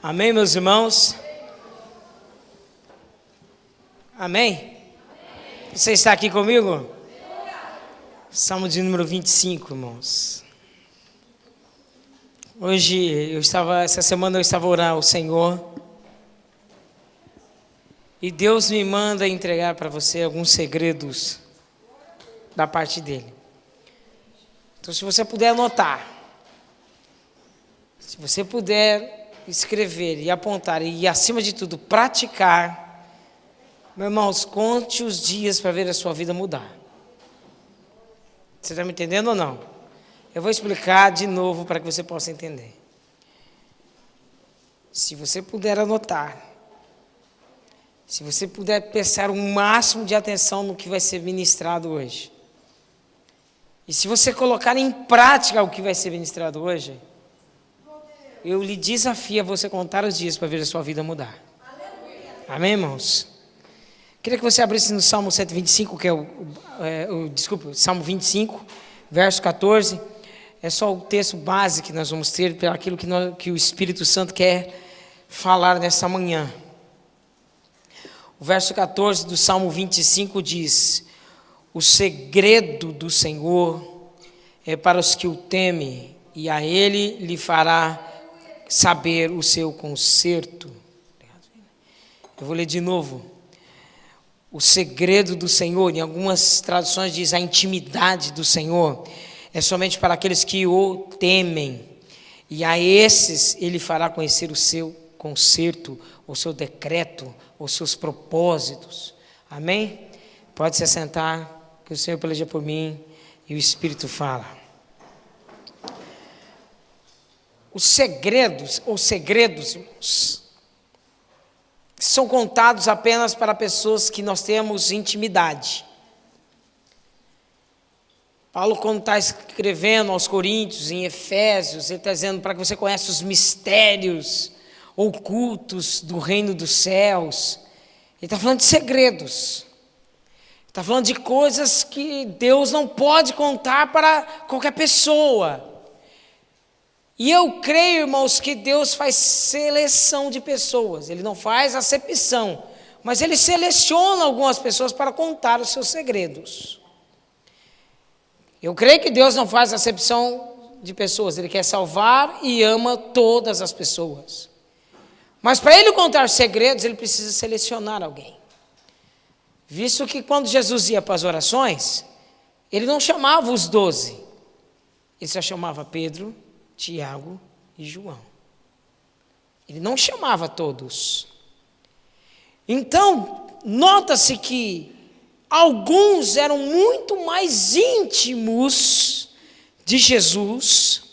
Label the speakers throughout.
Speaker 1: Amém, meus irmãos? Amém? Você está aqui comigo? Salmo de número 25, irmãos. Essa semana eu estava orando ao Senhor. E Deus me manda entregar para você alguns segredos da parte dele. Então, se você puder anotar, se você puder escrever e apontar e, acima de tudo, praticar, meus irmãos, conte os dias para ver a sua vida mudar. Você está me entendendo ou não? Eu vou explicar de novo para que você possa entender. Se você puder anotar, se você puder prestar o máximo de atenção no que vai ser ministrado hoje, e se você colocar em prática o que vai ser ministrado hoje, eu lhe desafio a você contar os dias para ver a sua vida mudar. Amém, irmãos? Queria que você abrisse no Salmo 125, que é Salmo 25, verso 14. É só o texto base que nós vamos ter para aquilo que o Espírito Santo quer falar nessa manhã. O verso 14 do Salmo 25 diz: o segredo do Senhor é para os que o temem, e a Ele lhe fará saber o seu conserto. Eu vou ler de novo. O segredo do Senhor, em algumas traduções diz a intimidade do Senhor, é somente para aqueles que o temem, e a esses Ele fará conhecer o seu conserto, o seu decreto, os seus propósitos. Amém? Pode se assentar, que o Senhor peleja por mim e o Espírito fala. Os segredos são contados apenas para pessoas que nós temos intimidade. Paulo, quando está escrevendo aos Coríntios, em Efésios, ele está dizendo para que você conheça os mistérios ocultos do reino dos céus. Ele está falando de segredos. Está falando de coisas que Deus não pode contar para qualquer pessoa. E eu creio, irmãos, que Deus faz seleção de pessoas. Ele não faz acepção, mas Ele seleciona algumas pessoas para contar os seus segredos. Eu creio que Deus não faz acepção de pessoas. Ele quer salvar e ama todas as pessoas. Mas para Ele contar segredos, Ele precisa selecionar alguém. Visto que quando Jesus ia para as orações, Ele não chamava os 12. Ele só chamava Pedro, Tiago e João. Ele não chamava todos. Então, nota-se que alguns eram muito mais íntimos de Jesus.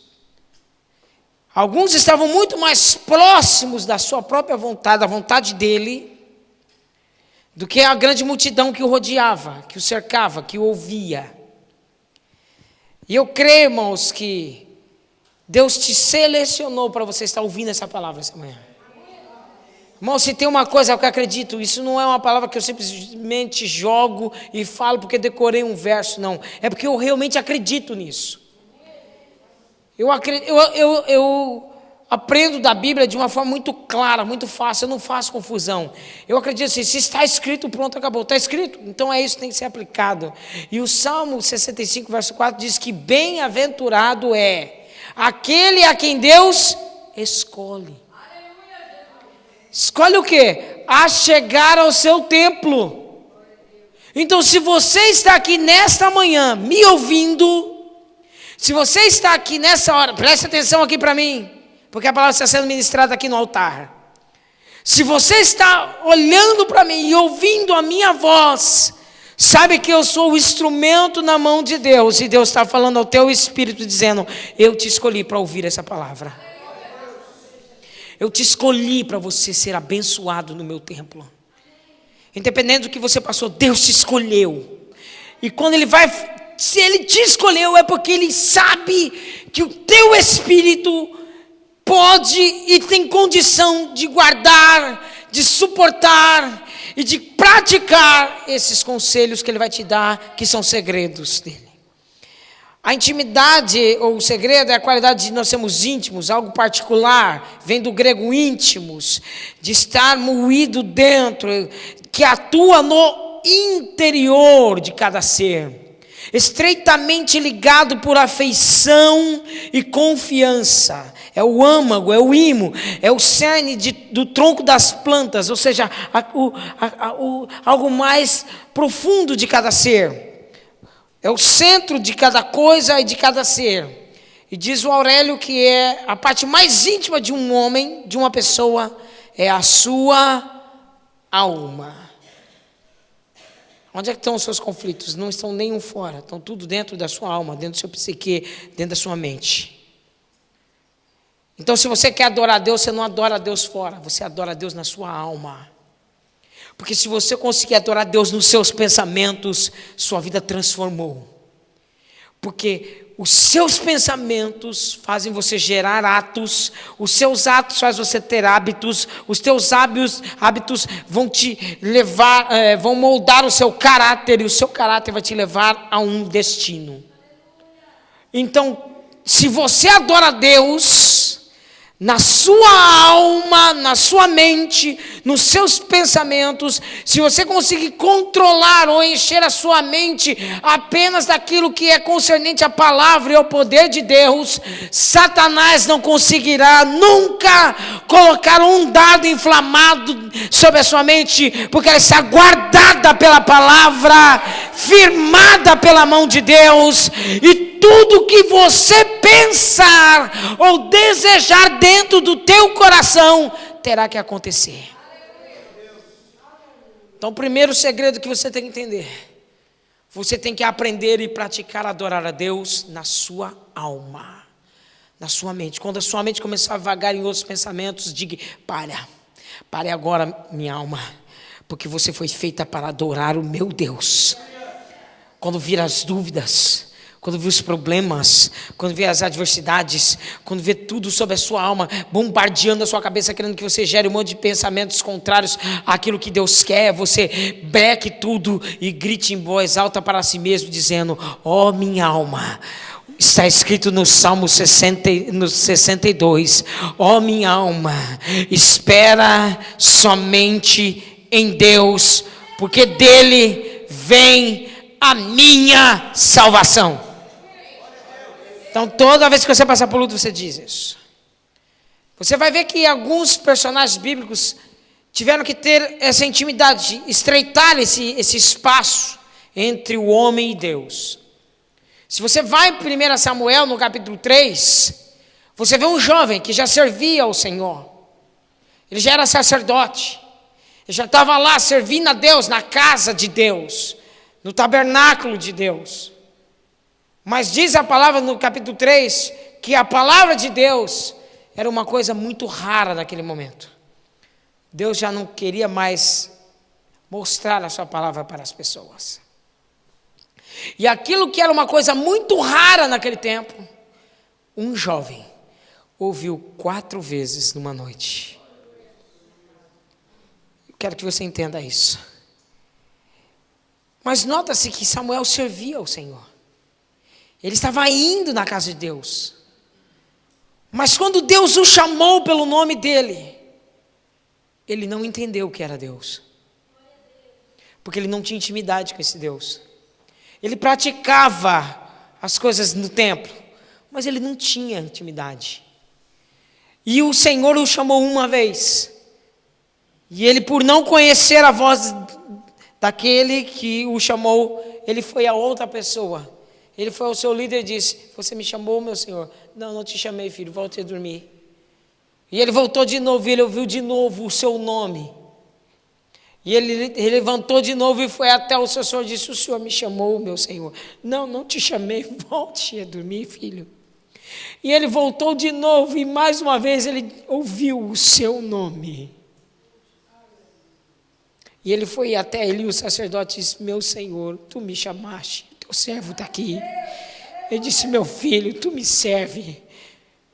Speaker 1: Alguns estavam muito mais próximos da sua própria vontade, da vontade dele, do que a grande multidão que o rodeava, que o cercava, que o ouvia. E eu creio, irmãos, que Deus te selecionou para você estar ouvindo essa palavra essa manhã. Irmão, se tem uma coisa que eu acredito, isso não é uma palavra que eu simplesmente jogo e falo porque decorei um verso, não. É porque eu realmente acredito nisso. Eu aprendo da Bíblia de uma forma muito clara, muito fácil, eu não faço confusão. Eu acredito assim, se está escrito, pronto, acabou. Está escrito, então é isso que tem que ser aplicado. E o Salmo 65, verso 4 diz que bem-aventurado é aquele a quem Deus escolhe. Escolhe o quê? A chegar ao seu templo. Então, se você está aqui nesta manhã me ouvindo, se você está aqui nessa hora, preste atenção aqui para mim, porque a palavra está sendo ministrada aqui no altar. Se você está olhando para mim e ouvindo a minha voz, sabe que eu sou o instrumento na mão de Deus, e Deus está falando ao teu espírito, dizendo: eu te escolhi para ouvir essa palavra. Eu te escolhi para você ser abençoado no meu templo. Independente do que você passou, Deus te escolheu. E quando se Ele te escolheu, é porque Ele sabe que o teu espírito pode e tem condição de guardar, de suportar e de praticar esses conselhos que Ele vai te dar, que são segredos dele. A intimidade, ou o segredo, é a qualidade de nós sermos íntimos, algo particular, vem do grego íntimos, de estar moído dentro, que atua no interior de cada ser, estreitamente ligado por afeição e confiança. É o âmago, é o imo, é o cerne do tronco das plantas, ou seja, algo mais profundo de cada ser. É o centro de cada coisa e de cada ser. E diz o Aurélio que é a parte mais íntima de um homem, de uma pessoa, é a sua alma. Onde é que estão os seus conflitos? Não estão nenhum fora, estão tudo dentro da sua alma, dentro do seu psique, dentro da sua mente. Então, se você quer adorar a Deus, você não adora a Deus fora, você adora a Deus na sua alma. Porque se você conseguir adorar a Deus nos seus pensamentos, sua vida transformou. Porque os seus pensamentos fazem você gerar atos, os seus atos fazem você ter hábitos, os teus hábitos vão te levar, vão moldar o seu caráter, e o seu caráter vai te levar a um destino. Então, se você adora a Deus na sua alma, na sua mente, nos seus pensamentos, se você conseguir controlar ou encher a sua mente apenas daquilo que é concernente à palavra e ao poder de Deus, Satanás não conseguirá nunca colocar um dardo inflamado sobre a sua mente, porque ela está guardada pela palavra, firmada pela mão de Deus, e tudo que você pensar ou desejar dentro do teu coração terá que acontecer. Então, o primeiro segredo que você tem que entender: você tem que aprender e praticar adorar a Deus na sua alma, na sua mente. Quando a sua mente começar a vagar em outros pensamentos, diga: pare agora, minha alma, porque você foi feita para adorar o meu Deus. Quando vir as dúvidas, quando vir os problemas, quando vir as adversidades, quando vir tudo sobre a sua alma, bombardeando a sua cabeça, querendo que você gere um monte de pensamentos contrários àquilo que Deus quer, você breque tudo e grite em voz alta para si mesmo, dizendo: ó minha alma, está escrito no Salmo 62, ó minha alma, espera somente em Deus, porque dele vem a minha salvação. Então, toda vez que você passar por luto, você diz isso. Você vai ver que alguns personagens bíblicos tiveram que ter essa intimidade, estreitar esse espaço entre o homem e Deus. Se você vai em 1 Samuel, no capítulo 3, você vê um jovem que já servia ao Senhor. Ele já era sacerdote. Ele já estava lá servindo a Deus, na casa de Deus, no tabernáculo de Deus. Mas diz a palavra no capítulo 3 que a palavra de Deus era uma coisa muito rara naquele momento. Deus já não queria mais mostrar a sua palavra para as pessoas. E aquilo que era uma coisa muito rara naquele tempo, um jovem ouviu 4 vezes numa noite. Eu quero que você entenda isso. Mas nota-se que Samuel servia ao Senhor. Ele estava indo na casa de Deus. Mas quando Deus o chamou pelo nome dele, ele não entendeu o que era Deus. Porque ele não tinha intimidade com esse Deus. Ele praticava as coisas no templo, mas ele não tinha intimidade. E o Senhor o chamou uma vez. E ele, por não conhecer a voz daquele que o chamou, ele foi a outra pessoa. Ele foi ao seu líder e disse: você me chamou, meu senhor? Não, não te chamei, filho, volte a dormir. E ele voltou de novo, e ele ouviu de novo o seu nome. E ele levantou de novo e foi até o seu senhor e disse: o senhor me chamou, meu senhor? Não, não te chamei, volte a dormir, filho. E ele voltou de novo e mais uma vez ele ouviu o seu nome. E ele foi até ele, o sacerdote disse: meu senhor, tu me chamaste, teu servo está aqui. Ele disse: meu filho, tu me serve.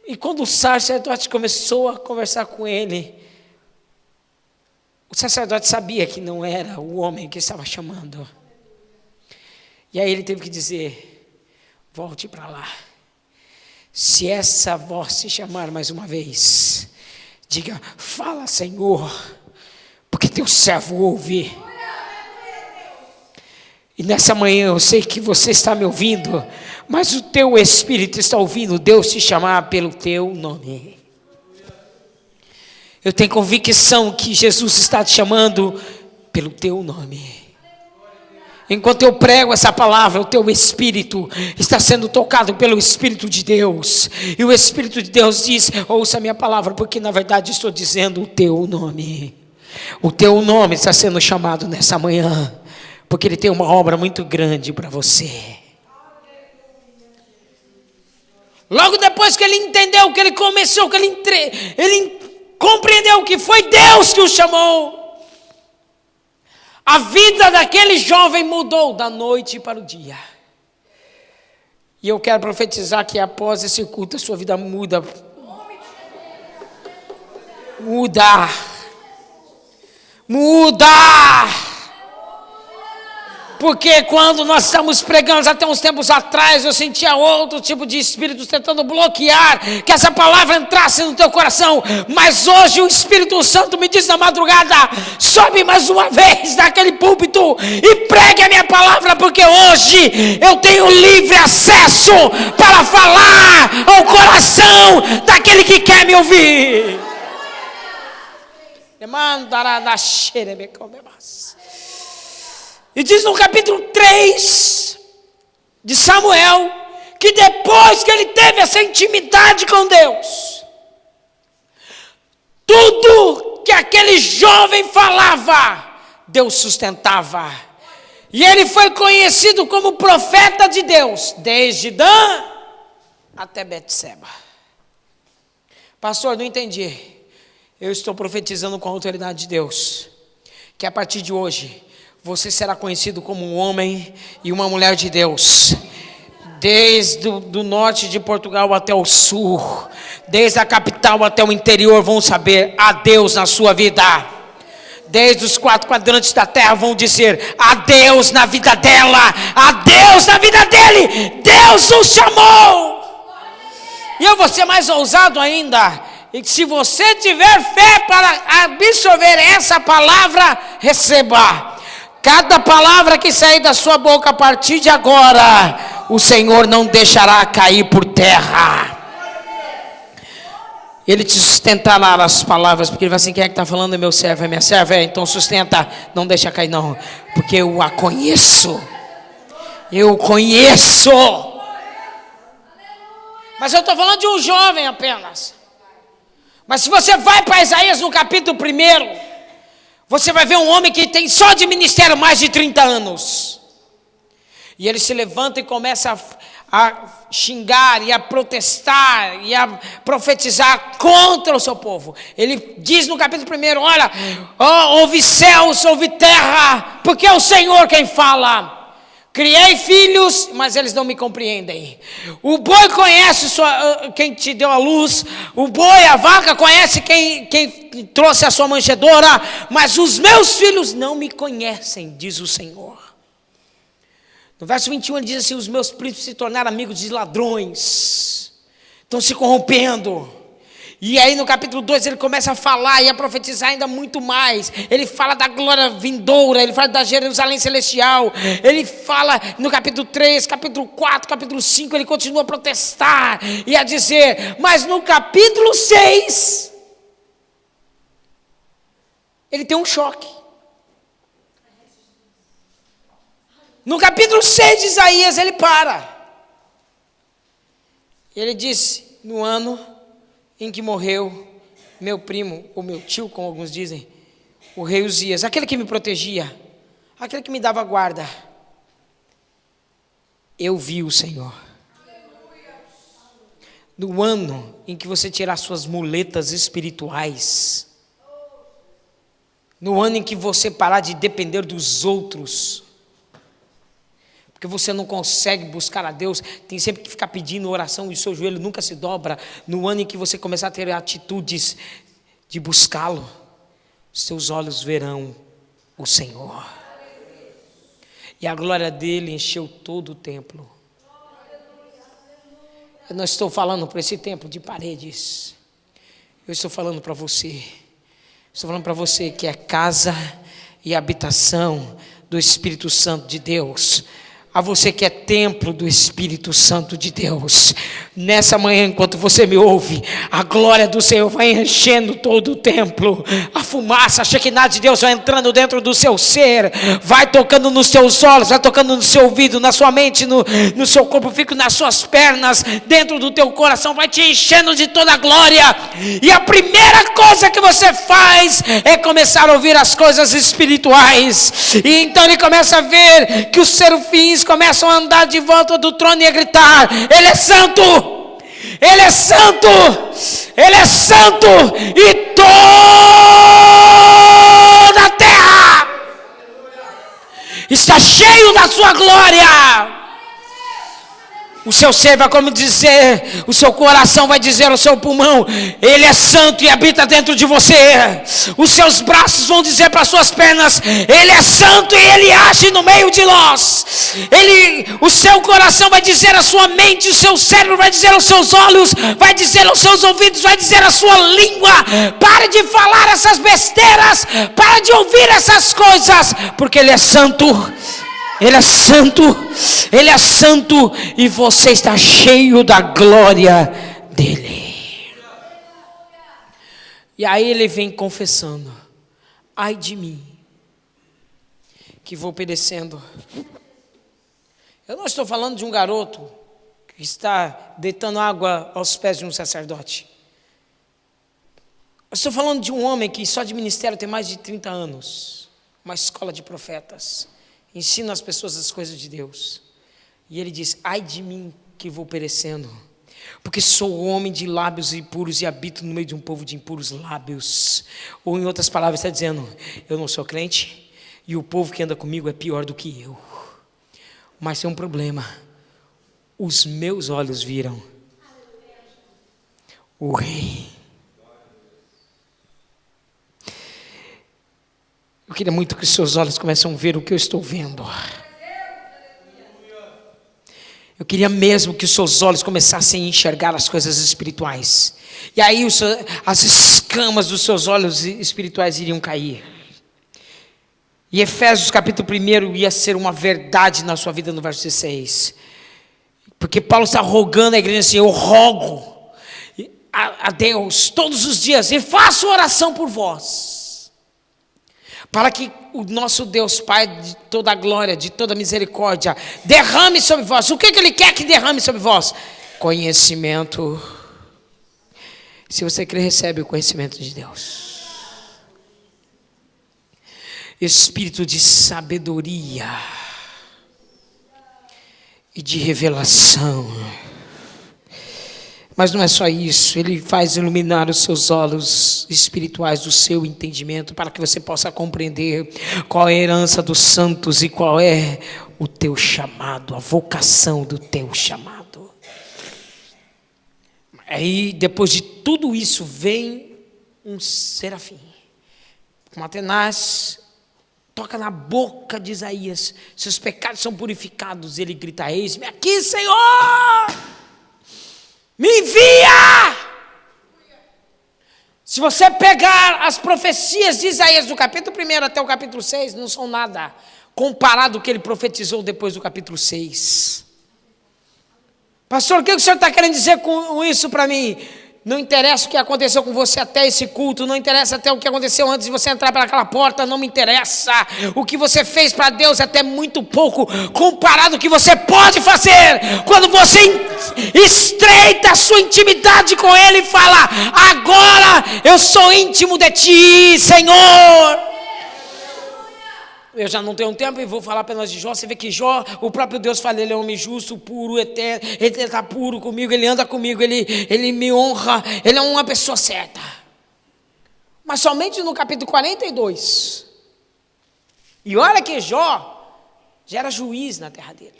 Speaker 1: E quando o sacerdote começou a conversar com ele, o sacerdote sabia que não era o homem que estava chamando. E aí ele teve que dizer: volte para lá. Se essa voz se chamar mais uma vez, diga: fala, Senhor, porque teu servo ouve. E nessa manhã eu sei que você está me ouvindo, mas o teu espírito está ouvindo Deus te chamar pelo teu nome. Eu tenho convicção que Jesus está te chamando pelo teu nome. Enquanto eu prego essa palavra, o teu espírito está sendo tocado pelo Espírito de Deus. E o Espírito de Deus diz: ouça a minha palavra, porque na verdade estou dizendo o teu nome. O teu nome está sendo chamado nessa manhã, porque Ele tem uma obra muito grande para você. Logo depois que ele entendeu, que ele começou, que ele compreendeu que foi Deus que o chamou, a vida daquele jovem mudou da noite para o dia. E eu quero profetizar que após esse culto a sua vida muda. Muda. Porque quando nós estamos pregando, até uns tempos atrás, eu sentia outro tipo de espíritos tentando bloquear que essa palavra entrasse no teu coração. Mas hoje o Espírito Santo me diz na madrugada: sobe mais uma vez daquele púlpito e pregue a minha palavra, porque hoje eu tenho livre acesso para falar ao coração daquele que quer me ouvir. E diz no capítulo 3 de Samuel, que depois que ele teve essa intimidade com Deus, tudo que aquele jovem falava, Deus sustentava. E ele foi conhecido como profeta de Deus, desde Dan até Betseba. Pastor, não entendi. Eu estou profetizando com a autoridade de Deus, que a partir de hoje, você será conhecido como um homem e uma mulher de Deus. Desde do norte de Portugal até o sul, desde a capital até o interior, vão saber: há Deus na sua vida. Desde os 4 quadrantes da terra vão dizer: há Deus na vida dela, há Deus na vida dele. Deus o chamou. E eu vou ser mais ousado ainda. E se você tiver fé para absorver essa palavra, receba. Cada palavra que sair da sua boca a partir de agora, o Senhor não deixará cair por terra. Ele te sustentará nas palavras, porque ele vai assim: quem é que está falando? É meu servo, é minha serva? Então sustenta, não deixa cair não, porque eu a conheço. Eu conheço. Mas eu estou falando de um jovem apenas. Mas se você vai para Isaías no capítulo 1, você vai ver um homem que tem só de ministério mais de 30 anos. E ele se levanta e começa a xingar e a protestar e a profetizar contra o seu povo. Ele diz no capítulo 1, olha, ouve céus, ouve terra, porque é o Senhor quem fala. Criei filhos, mas eles não me compreendem. O boi conhece quem te deu a luz. O boi, a vaca conhece quem trouxe a sua manjedoura. Mas os meus filhos não me conhecem, diz o Senhor. No verso 21 ele diz assim: os meus príncipes se tornaram amigos de ladrões. Estão se corrompendo. E aí no capítulo 2 ele começa a falar e a profetizar ainda muito mais. Ele fala da glória vindoura, ele fala da Jerusalém celestial. Ele fala no capítulo 3, capítulo 4, capítulo 5, ele continua a protestar e a dizer. Mas no capítulo 6, ele tem um choque. No capítulo 6 de Isaías ele para. Ele diz: no ano em que morreu meu primo, ou meu tio, como alguns dizem, o rei Uzias, aquele que me protegia, aquele que me dava guarda, eu vi o Senhor. No ano em que você tirar suas muletas espirituais, no ano em que você parar de depender dos outros, porque você não consegue buscar a Deus, tem sempre que ficar pedindo oração e o seu joelho nunca se dobra. No ano em que você começar a ter atitudes de buscá-lo, seus olhos verão o Senhor. E a glória dele encheu todo o templo. Eu não estou falando para esse templo de paredes. Eu estou falando para você. Estou falando para você que é casa e habitação do Espírito Santo de Deus. A você que é templo do Espírito Santo de Deus. Nessa manhã, enquanto você me ouve, a glória do Senhor vai enchendo todo o templo. A fumaça, a Shekinah de Deus vai entrando dentro do seu ser, vai tocando nos seus olhos, vai tocando no seu ouvido, na sua mente, no seu corpo físico, nas suas pernas, dentro do teu coração, vai te enchendo de toda a glória. E a primeira coisa que você faz é começar a ouvir as coisas espirituais. E então ele começa a ver que os serafins começam a andar de volta do trono e a gritar: Ele é santo! Ele é santo! Ele é santo! E toda a terra está cheio da sua glória. O seu ser vai como dizer, o seu coração vai dizer ao seu pulmão: Ele é santo e habita dentro de você. Os seus braços vão dizer para as suas pernas: Ele é santo e Ele age no meio de nós. O seu coração vai dizer à sua mente, o seu cérebro vai dizer aos seus olhos, vai dizer aos seus ouvidos, vai dizer à sua língua: pare de falar essas besteiras, pare de ouvir essas coisas, porque Ele é santo. Ele é santo, Ele é santo, e você está cheio da glória dEle. E aí ele vem confessando: ai de mim, que vou perecendo. Eu não estou falando de um garoto que está deitando água aos pés de um sacerdote. Eu estou falando de um homem que só de ministério tem mais de 30 anos, uma escola de profetas, ensina as pessoas as coisas de Deus. E ele diz: ai de mim que vou perecendo, porque sou homem de lábios impuros e habito no meio de um povo de impuros lábios. Ou em outras palavras está dizendo: eu não sou crente e o povo que anda comigo é pior do que eu. Mas tem um problema: os meus olhos viram o Rei. Eu queria muito que os seus olhos comecem a ver o que eu estou vendo. Eu queria mesmo que os seus olhos começassem a enxergar as coisas espirituais. E aí as escamas dos seus olhos espirituais iriam cair. E Efésios capítulo 1 ia ser uma verdade na sua vida no verso 16. Porque Paulo está rogando à igreja assim: eu rogo a Deus todos os dias e faço oração por vós, para que o nosso Deus, Pai de toda a glória, de toda a misericórdia, derrame sobre vós. O que Ele quer que derrame sobre vós? Conhecimento. Se você crê, recebe o conhecimento de Deus. Espírito de sabedoria e de revelação. Mas não é só isso, Ele faz iluminar os seus olhos espirituais do seu entendimento, para que você possa compreender qual é a herança dos santos e qual é o teu chamado, a vocação do teu chamado. Aí, depois de tudo isso, vem um serafim, com uma tenaz, toca na boca de Isaías: seus pecados são purificados. Ele grita: eis-me aqui, Senhor! Me envia! Se você pegar as profecias de Isaías do capítulo 1 até o capítulo 6, não são nada comparado ao que ele profetizou depois do capítulo 6. Pastor, o que o senhor está querendo dizer com isso para mim? Não interessa o que aconteceu com você até esse culto, não interessa até o que aconteceu antes de você entrar pelaquela porta, não me interessa. O que você fez para Deus é até muito pouco comparado ao que você pode fazer quando você estreita a sua intimidade com Ele e fala: agora eu sou íntimo de Ti, Senhor. Eu já não tenho tempo e vou falar apenas de Jó. Você vê que Jó, o próprio Deus fala: ele é um homem justo, puro, eterno, ele está puro comigo, ele anda comigo, ele me honra, ele é uma pessoa certa. Mas somente no capítulo 42. E olha que Jó já era juiz na terra dele.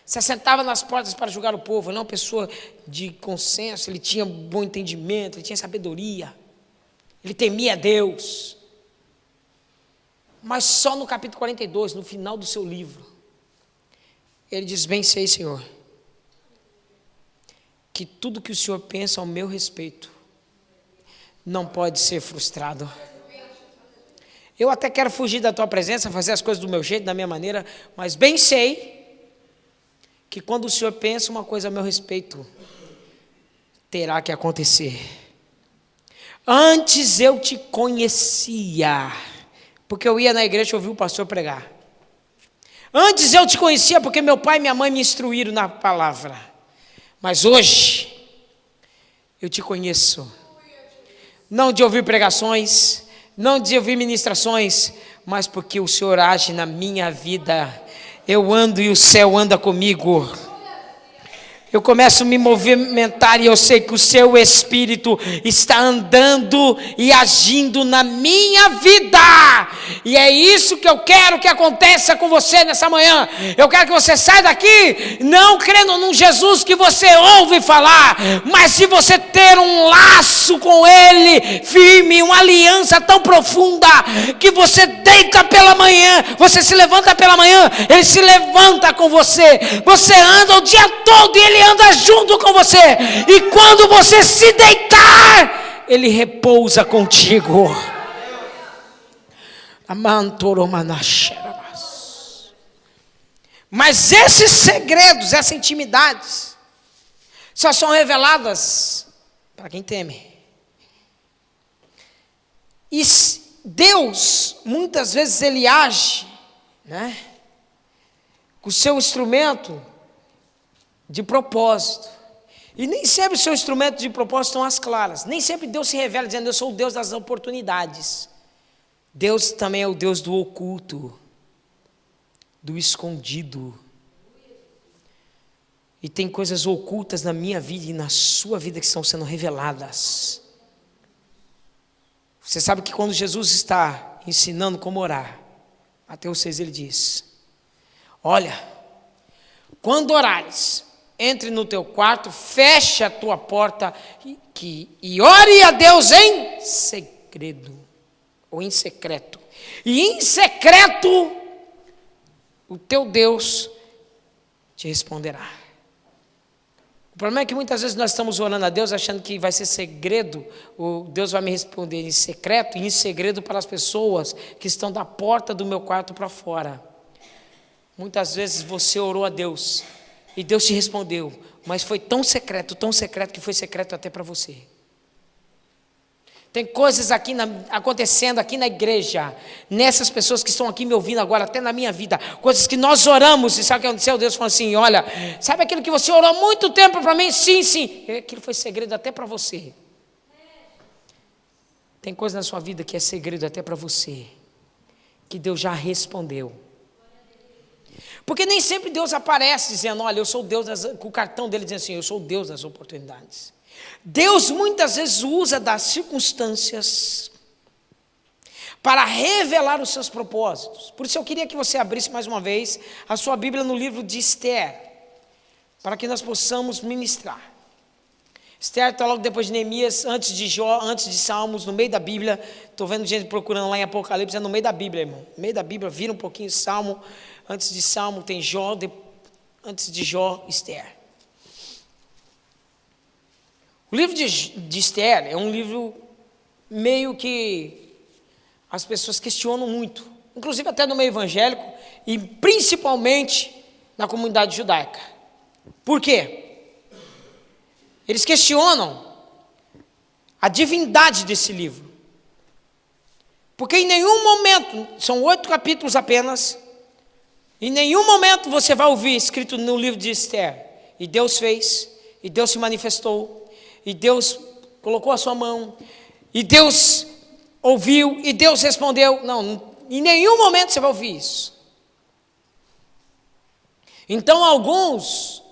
Speaker 1: Se assentava nas portas para julgar o povo. Ele é uma pessoa de consenso, ele tinha bom entendimento, ele tinha sabedoria, ele temia a Deus. Mas só no capítulo 42, no final do seu livro, ele diz: bem sei, Senhor, que tudo que o Senhor pensa ao meu respeito não pode ser frustrado. Eu até quero fugir da tua presença, fazer as coisas do meu jeito, da minha maneira, mas bem sei que quando o Senhor pensa uma coisa a meu respeito, terá que acontecer. Antes eu te conhecia, porque eu ia na igreja ouvir o pastor pregar. Antes eu te conhecia porque meu pai e minha mãe me instruíram na palavra. Mas hoje eu te conheço. Não de ouvir pregações, não de ouvir ministrações, mas porque o Senhor age na minha vida. Eu ando e o céu anda comigo. Eu começo a me movimentar e eu sei que o seu Espírito está andando e agindo na minha vida. E é isso que eu quero que aconteça com você nessa manhã. Eu quero que você saia daqui não crendo num Jesus que você ouve falar, mas se você ter um laço com Ele firme, uma aliança tão profunda, que você deita pela manhã, você se levanta pela manhã, Ele se levanta com você. Você anda o dia todo e Ele anda junto com você, e quando você se deitar, Ele repousa contigo. Mas esses segredos, essas intimidades, só são reveladas para quem teme. E Deus, muitas vezes Ele age, né, com o seu instrumento de propósito. E nem sempre o seu instrumento de propósito estão às claras. Nem sempre Deus se revela dizendo: eu sou o Deus das oportunidades. Deus também é o Deus do oculto, do escondido. E tem coisas ocultas na minha vida e na sua vida que estão sendo reveladas. Você sabe que quando Jesus está ensinando como orar, Mateus 6 ele diz: olha, quando orares, entre no teu quarto, feche a tua porta e ore a Deus em segredo, ou em secreto. E em secreto, o teu Deus te responderá. O problema é que muitas vezes nós estamos orando a Deus achando que vai ser segredo, ou Deus vai me responder em secreto e em segredo para as pessoas que estão da porta do meu quarto para fora. Muitas vezes você orou a Deus e Deus te respondeu, mas foi tão secreto que foi secreto até para você. Tem coisas aqui acontecendo aqui na igreja, nessas pessoas que estão aqui me ouvindo agora, até na minha vida, coisas que nós oramos, e sabe o que aconteceu? Deus falou assim: olha, sabe aquilo que você orou há muito tempo para mim? Sim, sim, aquilo foi segredo até para você. Tem coisa na sua vida que é segredo até para você, que Deus já respondeu. Porque nem sempre Deus aparece dizendo: olha, eu sou o Deus com o cartão dele dizendo assim: eu sou o Deus das oportunidades. Deus muitas vezes usa das circunstâncias para revelar os seus propósitos. Por isso eu queria que você abrisse mais uma vez a sua Bíblia no livro de Esther, para que nós possamos ministrar. Esther está logo depois de Neemias, antes de Jó, antes de Salmos, no meio da Bíblia. Estou vendo gente procurando lá em Apocalipse, é no meio da Bíblia, irmão. No meio da Bíblia, vira um pouquinho Salmo. Antes de Salmo tem Jó, antes de Jó, Esther. O livro de Esther é um livro meio que as pessoas questionam muito, inclusive até no meio evangélico e principalmente na comunidade judaica. Por quê? Eles questionam a divindade desse livro. Porque em nenhum momento, são 8 capítulos apenas, em nenhum momento você vai ouvir escrito no livro de Esther: e Deus fez, e Deus se manifestou, e Deus colocou a sua mão, e Deus ouviu, e Deus respondeu. Não, em nenhum momento você vai ouvir isso. Então alguns,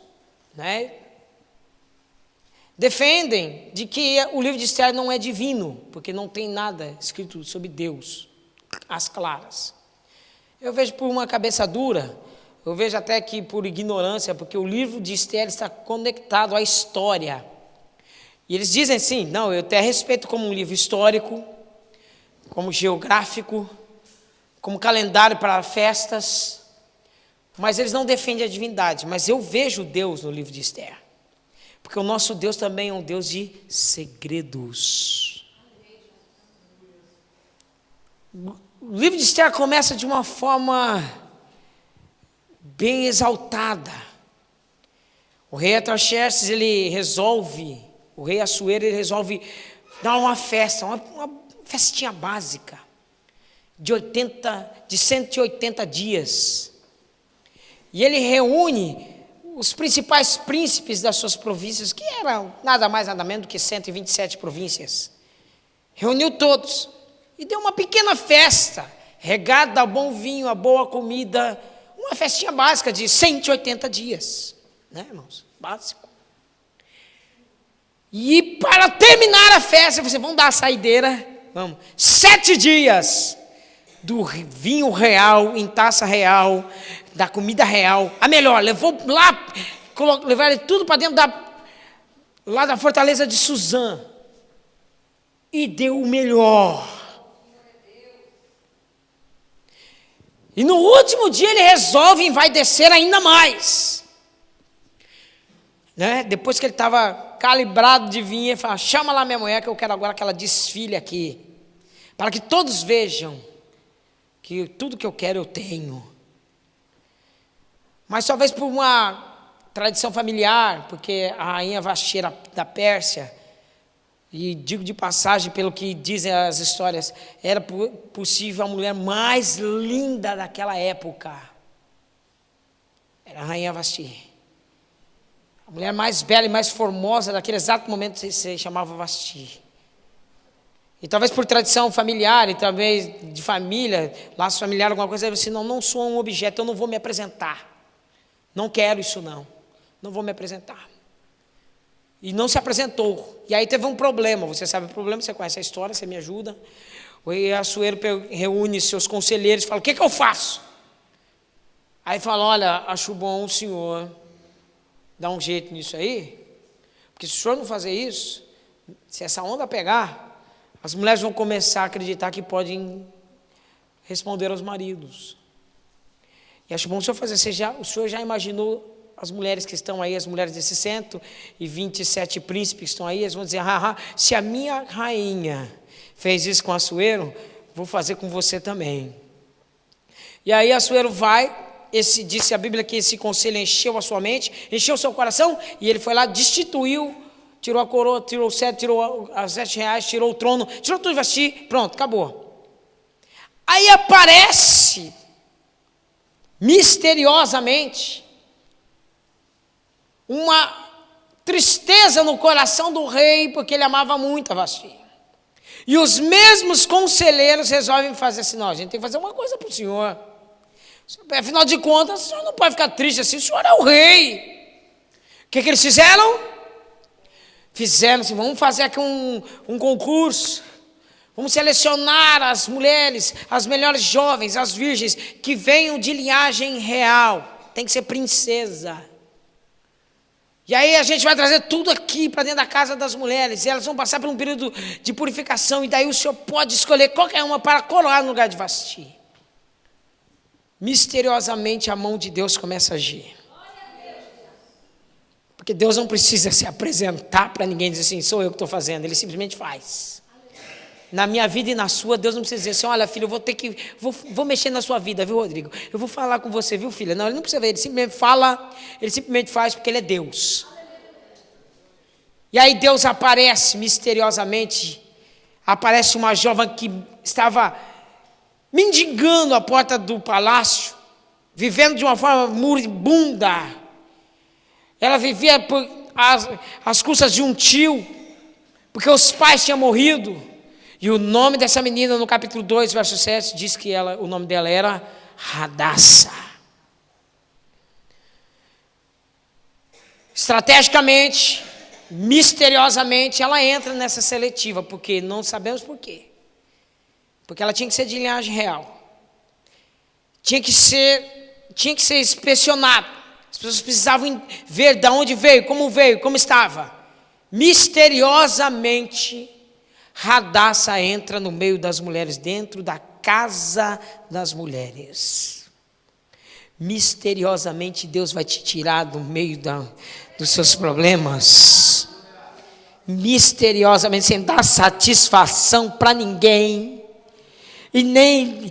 Speaker 1: defendem de que o livro de Esther não é divino, porque não tem nada escrito sobre Deus, às claras. Eu vejo por uma cabeça dura, eu vejo até que por ignorância, porque o livro de Esther está conectado à história. E eles dizem sim, não, eu até respeito como um livro histórico, como geográfico, como calendário para festas, mas eles não defendem a divindade. Mas eu vejo Deus no livro de Esther. Porque o nosso Deus também é um Deus de segredos. O livro de Esther começa de uma forma bem exaltada. O rei Artaxerxes, o rei Assuero, ele resolve dar uma festa, uma festinha básica, de 180 dias. E ele reúne os principais príncipes das suas províncias, que eram nada mais nada menos do que 127 províncias. Reuniu todos e deu uma pequena festa, regada a bom vinho, a boa comida, uma festinha básica de 180 dias, né, irmãos? Básico. E para terminar a festa, vocês vão dar a saideira, vamos, 7 dias do vinho real, em taça real, da comida real, a melhor, levou lá, levaram tudo para dentro lá da fortaleza de Suzã, e deu o melhor. E no último dia ele resolve envaidecer ainda mais, né? Depois que ele estava calibrado de vinho, ele fala: chama lá minha mulher que eu quero agora que ela desfile aqui, para que todos vejam que tudo que eu quero eu tenho. Mas talvez por uma tradição familiar, porque a rainha Vasti era da Pérsia, e digo de passagem, pelo que dizem as histórias, era possível a mulher mais linda daquela época. Era a rainha Vasti. A mulher mais bela e mais formosa daquele exato momento se chamava Vasti. E talvez por tradição familiar, e talvez de família, laço familiar, alguma coisa, assim, não sou um objeto, eu não vou me apresentar. Não quero isso não vou me apresentar. E não se apresentou. E aí teve um problema, você sabe o problema, você conhece a história, você me ajuda. O rei Assuero reúne seus conselheiros e fala: o que eu faço? Aí fala: olha, acho bom o senhor dar um jeito nisso aí, porque se o senhor não fazer isso, se essa onda pegar, as mulheres vão começar a acreditar que podem responder aos maridos. E acho bom o senhor fazer. O senhor já imaginou as mulheres que estão aí, as mulheres desses 127 príncipes que estão aí, eles vão dizer: se a minha rainha fez isso com Assuero, vou fazer com você também. E aí Assuero vai, disse a Bíblia que esse conselho encheu a sua mente, encheu o seu coração, e ele foi lá, destituiu, tirou a coroa, tirou o cetro, tirou as 7 reais, tirou o trono, tirou tudo e Vasti, pronto, acabou. Aí aparece, misteriosamente, uma tristeza no coração do rei, porque ele amava muito a Vasti. E os mesmos conselheiros resolvem fazer assim: não, a gente tem que fazer uma coisa para o senhor. Afinal de contas, o senhor não pode ficar triste assim, o senhor é o rei. O que eles fizeram? Fizeram assim: vamos fazer aqui um concurso. Vamos selecionar as mulheres, as melhores jovens, as virgens, que venham de linhagem real. Tem que ser princesa. E aí a gente vai trazer tudo aqui para dentro da casa das mulheres. E elas vão passar por um período de purificação. E daí o senhor pode escolher qualquer uma para coroar no lugar de Vasti. Misteriosamente a mão de Deus começa a agir. Porque Deus não precisa se apresentar para ninguém e dizer assim: sou eu que estou fazendo. Ele simplesmente faz. Na minha vida e na sua, Deus não precisa dizer assim: olha, filho, vou mexer na sua vida, viu, Rodrigo? Eu vou falar com você, viu, filha? Não, ele não precisa ver, ele simplesmente fala, ele simplesmente faz porque ele é Deus. E aí Deus aparece misteriosamente, aparece uma jovem que estava mendigando a porta do palácio, vivendo de uma forma moribunda. Ela vivia por as custas de um tio, porque os pais tinham morrido. E o nome dessa menina, no capítulo 2, verso 7, diz que o nome dela era Radassa. Estrategicamente, misteriosamente, ela entra nessa seletiva, porque não sabemos por quê. Porque ela tinha que ser de linhagem real. Tinha que ser inspecionada. As pessoas precisavam ver de onde veio, como estava. Misteriosamente, Radassa entra no meio das mulheres, dentro da casa das mulheres. misteriosamente Deus vai te tirar do meio dos seus problemas. Misteriosamente, sem dar satisfação para ninguém. E nem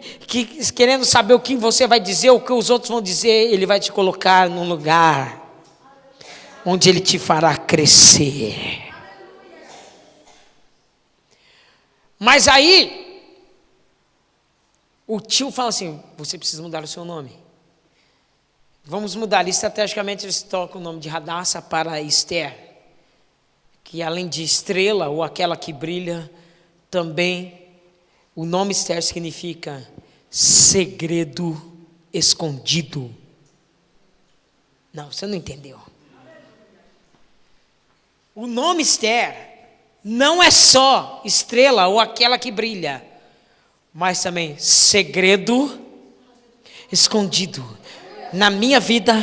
Speaker 1: querendo saber o que você vai dizer, o que os outros vão dizer. Ele vai te colocar num lugar onde Ele te fará crescer. Mas aí, o tio fala assim, você precisa mudar o seu nome. Vamos mudar. Estrategicamente eles trocam o nome de Hadassah para Esther, que além de estrela, ou aquela que brilha, também o nome Esther significa segredo escondido. Não, você não entendeu. O nome Esther não é só estrela ou aquela que brilha, mas também segredo escondido. Na minha vida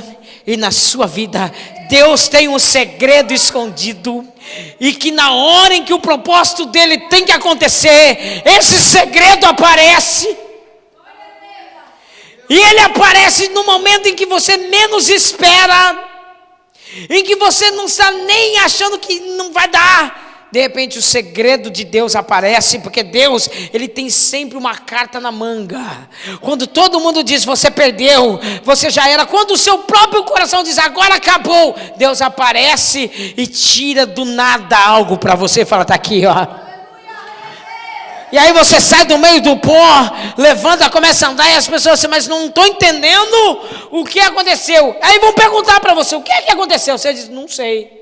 Speaker 1: e na sua vida, Deus tem um segredo escondido, e que na hora em que o propósito dele tem que acontecer, esse segredo aparece. E ele aparece no momento em que você menos espera, em que você não está nem achando que não vai dar. De repente o segredo de Deus aparece, porque Deus, Ele tem sempre uma carta na manga. Quando todo mundo diz, você perdeu, você já era, quando o seu próprio coração diz, agora acabou, Deus aparece e tira do nada algo para você, fala, está aqui, ó. E aí você sai do meio do pó, levanta, começa a andar, e as pessoas dizem, mas não estou entendendo o que aconteceu. Aí vão perguntar para você, o que é que aconteceu? Você diz, não sei.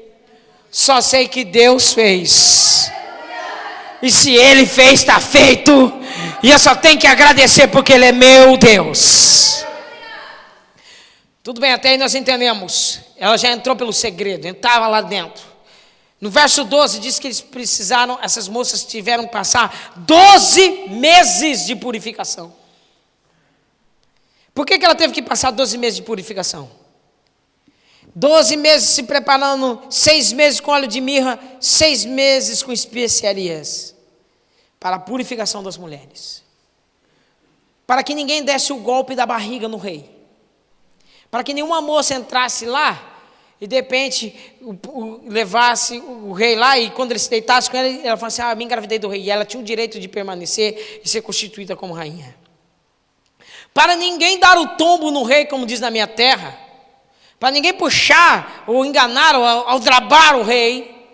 Speaker 1: Só sei que Deus fez. E se Ele fez, está feito. E eu só tenho que agradecer porque Ele é meu Deus. Tudo bem, até aí nós entendemos. Ela já entrou pelo segredo, estava lá dentro. No verso 12 diz que eles precisaram, essas moças tiveram que passar 12 meses de purificação. Por que ela teve que passar 12 meses de purificação? 12 meses se preparando, 6 meses com óleo de mirra, 6 meses com especiarias, para a purificação das mulheres. Para que ninguém desse o golpe da barriga no rei. Para que nenhuma moça entrasse lá e de repente levasse o rei lá, e quando ele se deitasse com ele, ela falasse, me engravidei do rei. E ela tinha o direito de permanecer e ser constituída como rainha. Para ninguém dar o tombo no rei, como diz na minha terra, para ninguém puxar ou enganar ou aldrabar o rei,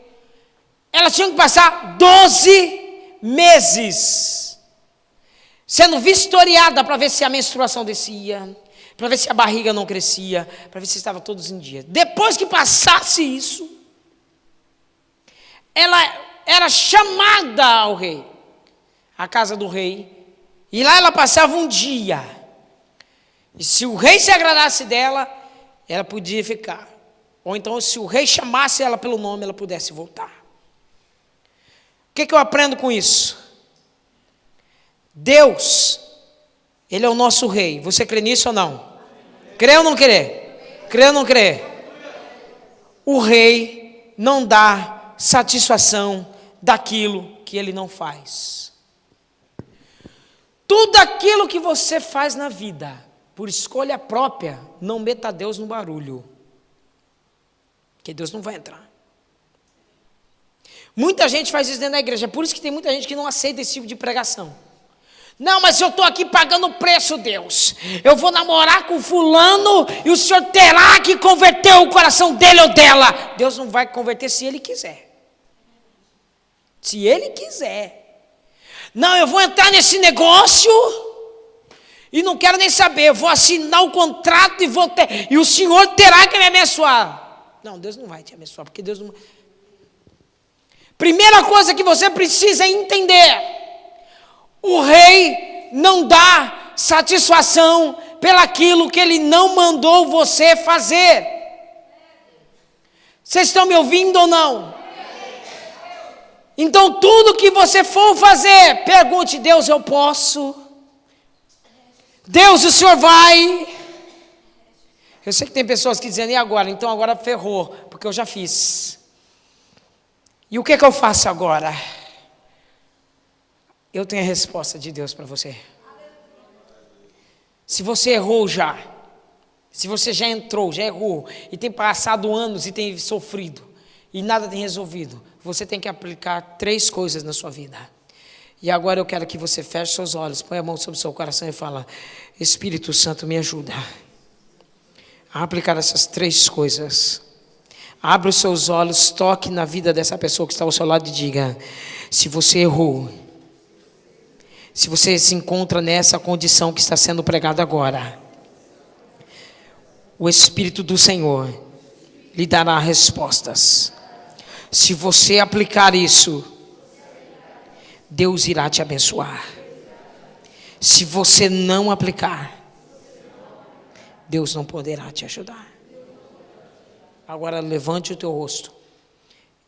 Speaker 1: ela tinha que passar 12 meses sendo vistoriada para ver se a menstruação descia, para ver se a barriga não crescia, para ver se estava todos em dia. Depois que passasse isso, ela era chamada ao rei, à casa do rei, e lá ela passava um dia, e se o rei se agradasse dela, ela podia ficar, ou então se o rei chamasse ela pelo nome, ela pudesse voltar. O que eu aprendo com isso? Deus, Ele é o nosso rei. Você crê nisso ou não? Crê ou não crê? Crê ou não crê? O rei não dá satisfação daquilo que ele não faz. Tudo aquilo que você faz na vida, por escolha própria, não meta Deus no barulho, porque Deus não vai entrar. Muita gente faz isso dentro da igreja, é por isso que tem muita gente que não aceita esse tipo de pregação. Não, mas eu estou aqui pagando o preço, Deus. Eu vou namorar com fulano e o Senhor terá que converter o coração dele ou dela. Deus não vai converter se Ele quiser. Se Ele quiser. Não, eu vou entrar nesse negócio e não quero nem saber. Eu vou assinar o contrato e o Senhor terá que me abençoar. Não, Deus não vai te abençoar, porque Deus não... Primeira coisa que você precisa entender: o rei não dá satisfação pelaquilo que ele não mandou você fazer. Vocês estão me ouvindo ou não? Então tudo que você for fazer, pergunte: Deus, eu posso? Deus, o Senhor vai? Eu sei que tem pessoas que dizem, e agora? Então agora ferrou, porque eu já fiz. E o que eu faço agora? Eu tenho a resposta de Deus para você. Se você errou já, Se você já entrou, já errou, e tem passado anos e tem sofrido, e nada tem resolvido, você tem que aplicar 3 coisas na sua vida. E agora eu quero que você feche seus olhos, põe a mão sobre o seu coração e fala: Espírito Santo, me ajuda a aplicar essas 3 coisas. Abra os seus olhos, toque na vida dessa pessoa que está ao seu lado e diga: se você errou, se você se encontra nessa condição que está sendo pregada agora, o Espírito do Senhor lhe dará respostas. Se você aplicar isso, Deus irá te abençoar. Se você não aplicar, Deus não poderá te ajudar. Agora levante o teu rosto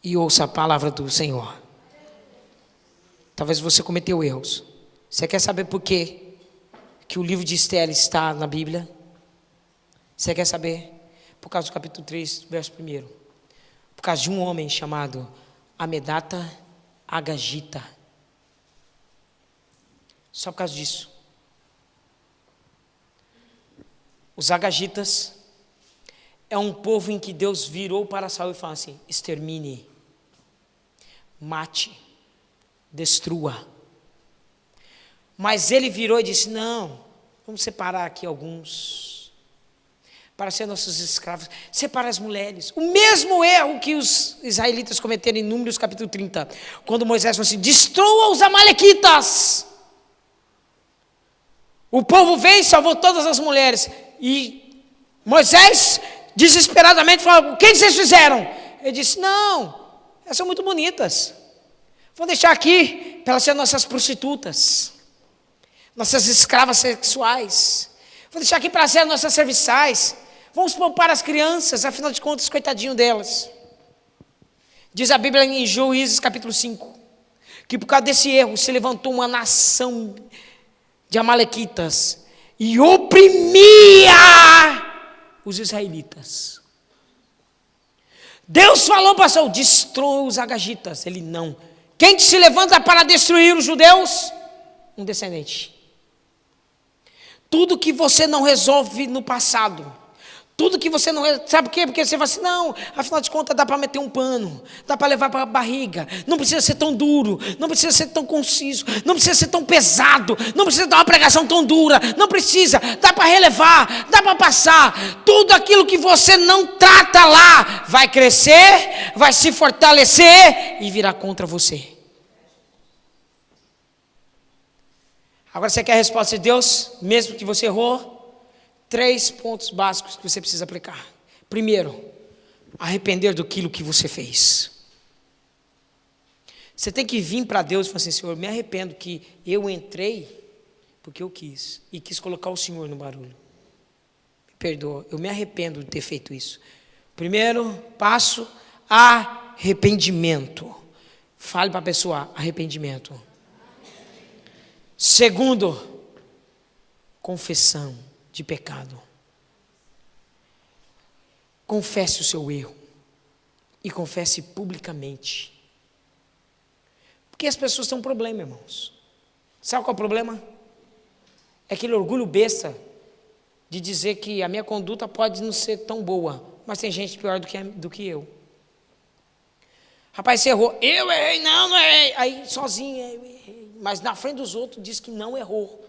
Speaker 1: e ouça a palavra do Senhor. Talvez você cometeu erros. Você quer saber por quê que o livro de Esther está na Bíblia? Você quer saber? Por causa do capítulo 3, verso 1. Por causa de um homem chamado Amedata Agagita. Só por causa disso. Os Agagitas é um povo em que Deus virou para Saul e falou assim: extermine, mate, destrua. Mas ele virou e disse: não, vamos separar aqui alguns para ser nossos escravos, separa as mulheres. O mesmo erro que os israelitas cometeram em Números capítulo 30, quando Moisés falou assim: destrua os amalequitas. O povo veio e salvou todas as mulheres, e Moisés desesperadamente falou: o que vocês fizeram? Ele disse: não, elas são muito bonitas, vou deixar aqui para elas serem nossas prostitutas, nossas escravas sexuais, vou deixar aqui para serem nossas serviçais. Vamos poupar as crianças, afinal de contas, coitadinho delas. Diz a Bíblia em Juízes capítulo 5, que por causa desse erro se levantou uma nação de amalequitas e oprimia os israelitas. Deus falou para Saul: destrua os agagitas. Ele: não. Quem se levanta para destruir os judeus? Um descendente. Tudo que você não resolve no passado, tudo que você não... Sabe por quê? Porque você fala assim: não, afinal de contas dá para meter um pano, dá para levar para a barriga, não precisa ser tão duro, não precisa ser tão conciso, não precisa ser tão pesado, não precisa dar uma pregação tão dura, não precisa, dá para relevar, dá para passar. Tudo aquilo que você não trata lá vai crescer, vai se fortalecer e virá contra você. Agora você quer a resposta de Deus, mesmo que você errou? 3 pontos básicos que você precisa aplicar. Primeiro, arrepender daquilo que você fez. Você tem que vir para Deus e falar assim: Senhor, me arrependo que eu entrei porque eu quis, e quis colocar o Senhor no barulho. Me perdoa, eu me arrependo de ter feito isso. Primeiro passo, arrependimento. Fale para a pessoa: arrependimento. Segundo, confissão de pecado. Confesse o seu erro e confesse publicamente. Porque as pessoas têm um problema, irmãos. Sabe qual é o problema? É aquele orgulho besta de dizer que a minha conduta pode não ser tão boa, mas tem gente pior do que eu. Rapaz, você errou. Eu errei, não errei. Aí sozinho eu errei. Mas na frente dos outros diz que não errou.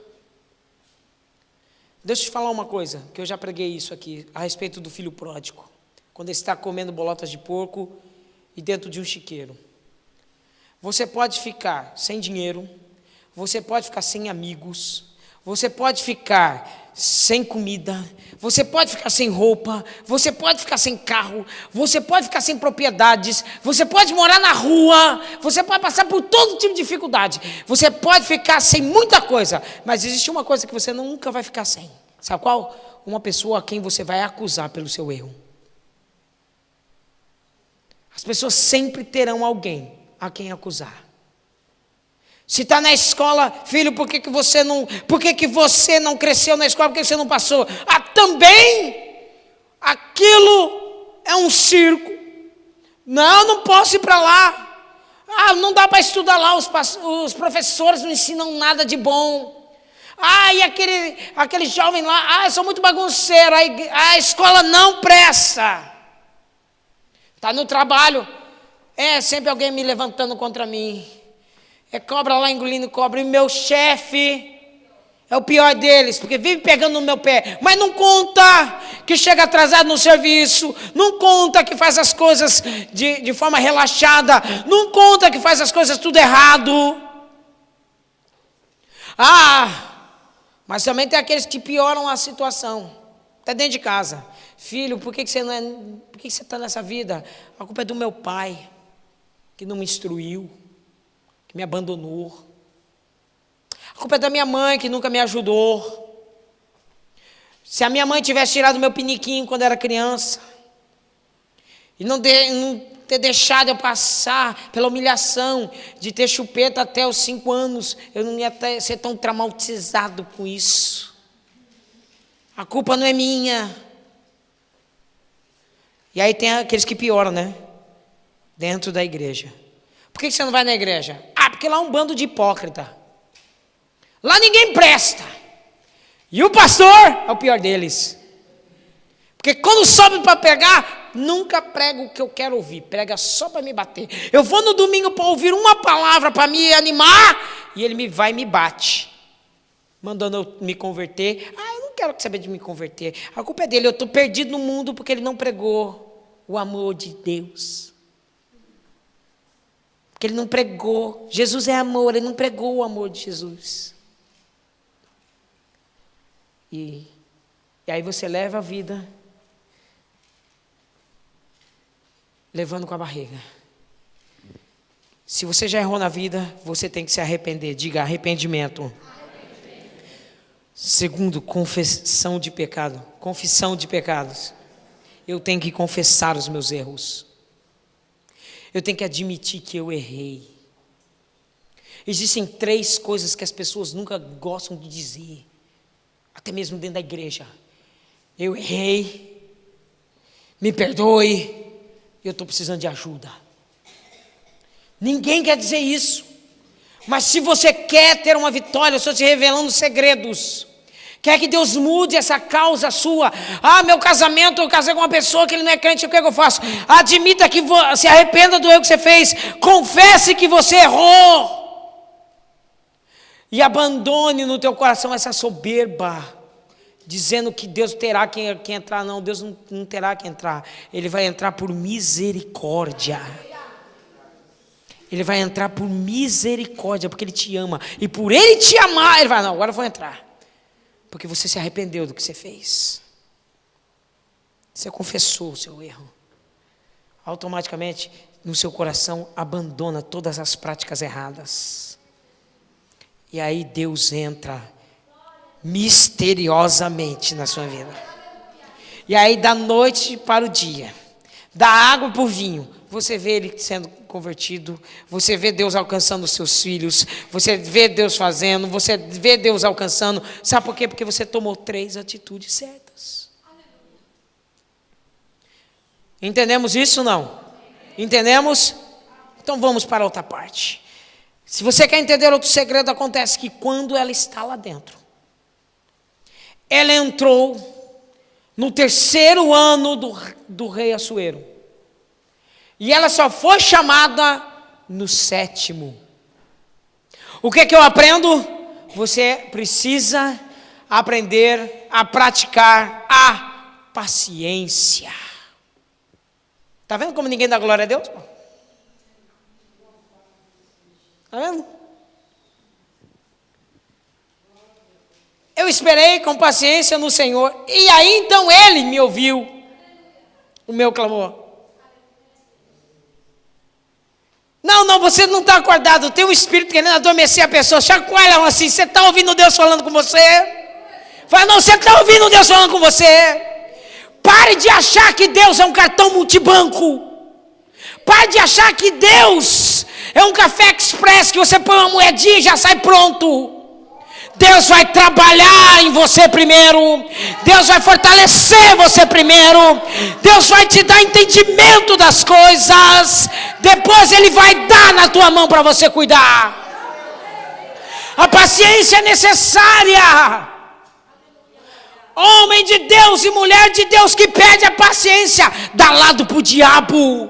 Speaker 1: Deixa eu te falar uma coisa, que eu já preguei isso aqui, a respeito do filho pródigo. Quando ele está comendo bolotas de porco e dentro de um chiqueiro. Você pode ficar sem dinheiro, você pode ficar sem amigos, você pode ficar sem comida, você pode ficar sem roupa, você pode ficar sem carro, você pode ficar sem propriedades, você pode morar na rua, você pode passar por todo tipo de dificuldade, você pode ficar sem muita coisa, mas existe uma coisa que você nunca vai ficar sem. Sabe qual? Uma pessoa a quem você vai acusar pelo seu erro. As pessoas sempre terão alguém a quem acusar. Se está na escola, filho, por que você não cresceu na escola? Por que você não passou? Ah, também aquilo é um circo. Não posso ir para lá. Ah, não dá para estudar lá, os professores não ensinam nada de bom. E aquele jovem lá, eu sou muito bagunceiro, a escola não presta. Está no trabalho, sempre alguém me levantando contra mim. É cobra lá engolindo cobra, e meu chefe é o pior deles, porque vive pegando no meu pé, mas não conta que chega atrasado no serviço, não conta que faz as coisas de forma relaxada, não conta que faz as coisas tudo errado. Mas também tem aqueles que pioram a situação, até dentro de casa. Filho, por que você está nessa vida? A culpa é do meu pai, que não me instruiu, que me abandonou. A culpa é da minha mãe, que nunca me ajudou. Se a minha mãe tivesse tirado meu piniquinho quando era criança, e não ter deixado eu passar pela humilhação de ter chupeta até os 5 anos, eu não ia ser tão traumatizado com isso. A culpa não é minha. E aí tem aqueles que pioram, né? Dentro da igreja. Por que você não vai na igreja? Porque lá é um bando de hipócrita. Lá ninguém presta. E o pastor é o pior deles. Porque quando sobe para pregar, nunca prega o que eu quero ouvir. Prega só para me bater. Eu vou no domingo para ouvir uma palavra para me animar, e ele vai e me bate, mandando eu me converter. Eu não quero saber de me converter. A culpa é dele. Eu estou perdido no mundo porque ele não pregou o amor de Deus. Porque ele não pregou. Jesus é amor, ele não pregou o amor de Jesus. E aí você leva a vida levando com a barriga. Se você já errou na vida, você tem que se arrepender. Diga arrependimento. Segundo, confissão de pecado. Confissão de pecados. Eu tenho que confessar os meus erros. Eu tenho que admitir que eu errei. Existem 3 coisas que as pessoas nunca gostam de dizer, até mesmo dentro da igreja. Eu errei, me perdoe, eu estou precisando de ajuda. Ninguém quer dizer isso. Mas se você quer ter uma vitória, eu estou te revelando segredos. Quer que Deus mude essa causa sua? Meu casamento, eu casei com uma pessoa que ele não é crente, o que eu faço? Admita que se arrependa do erro que você fez. Confesse que você errou. E abandone no teu coração essa soberba, dizendo que Deus terá que entrar. Não, Deus não terá que entrar. Ele vai entrar por misericórdia. Ele vai entrar por misericórdia, porque Ele te ama. E por Ele te amar, Ele vai, não, agora eu vou entrar. Porque você se arrependeu do que você fez. Você confessou o seu erro. Automaticamente, no seu coração, abandona todas as práticas erradas. E aí Deus entra misteriosamente na sua vida. E aí da noite para o dia, da água para o vinho, você vê ele sendo convertido, você vê Deus alcançando os seus filhos, você vê Deus fazendo, você vê Deus alcançando. Sabe por quê? Porque você tomou 3 atitudes certas. Entendemos isso ou não? Entendemos? Então vamos para outra parte. Se você quer entender outro segredo, acontece que quando ela está lá dentro, ela entrou no 3º ano do rei Assuero. E ela só foi chamada no 7º. O que eu aprendo? Você precisa aprender a praticar a paciência. Está vendo como ninguém dá glória a Deus? Está vendo? Eu esperei com paciência no Senhor, e aí então Ele me ouviu o meu clamor. Não, você não está acordado, tem um espírito querendo adormecer a pessoa. Chacoalha assim, você está ouvindo Deus falando com você? Fala, não, você está ouvindo Deus falando com você? Pare de achar que Deus é um cartão multibanco. Pare de achar que Deus é um café express que você põe uma moedinha e já sai pronto. Deus vai trabalhar em você primeiro. Deus vai fortalecer você primeiro. Deus vai te dar entendimento das coisas. Depois Ele vai dar na tua mão para você cuidar. A paciência é necessária. Homem de Deus e mulher de Deus que perde a paciência, dá lado para o diabo.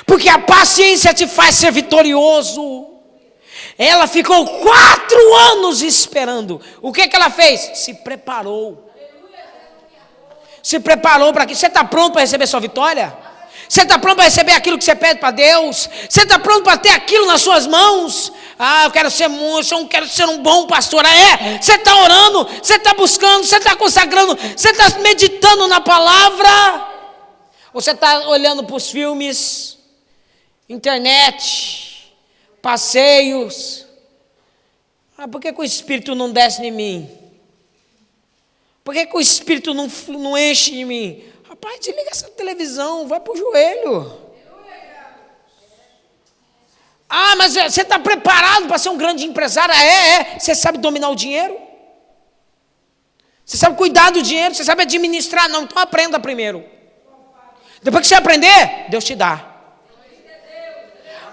Speaker 1: Porque a paciência te faz ser vitorioso. Ela ficou 4 anos esperando. O que ela fez? Se preparou. Se preparou para quê? Você está pronto para receber sua vitória? Você está pronto para receber aquilo que você pede para Deus? Você está pronto para ter aquilo nas suas mãos? Ah, eu quero ser moço, eu quero ser um bom pastor. Você está orando, você está buscando, você está consagrando, você está meditando na palavra? Ou você está olhando para os filmes, internet, passeios? Ah, por que o Espírito não desce em mim? Por que o Espírito não enche em mim? Rapaz, desliga essa televisão, vai para o joelho. Ah, mas você está preparado para ser um grande empresário? Você sabe dominar o dinheiro? Você sabe cuidar do dinheiro? Você sabe administrar? Não, então aprenda primeiro. Depois que você aprender, Deus te dá.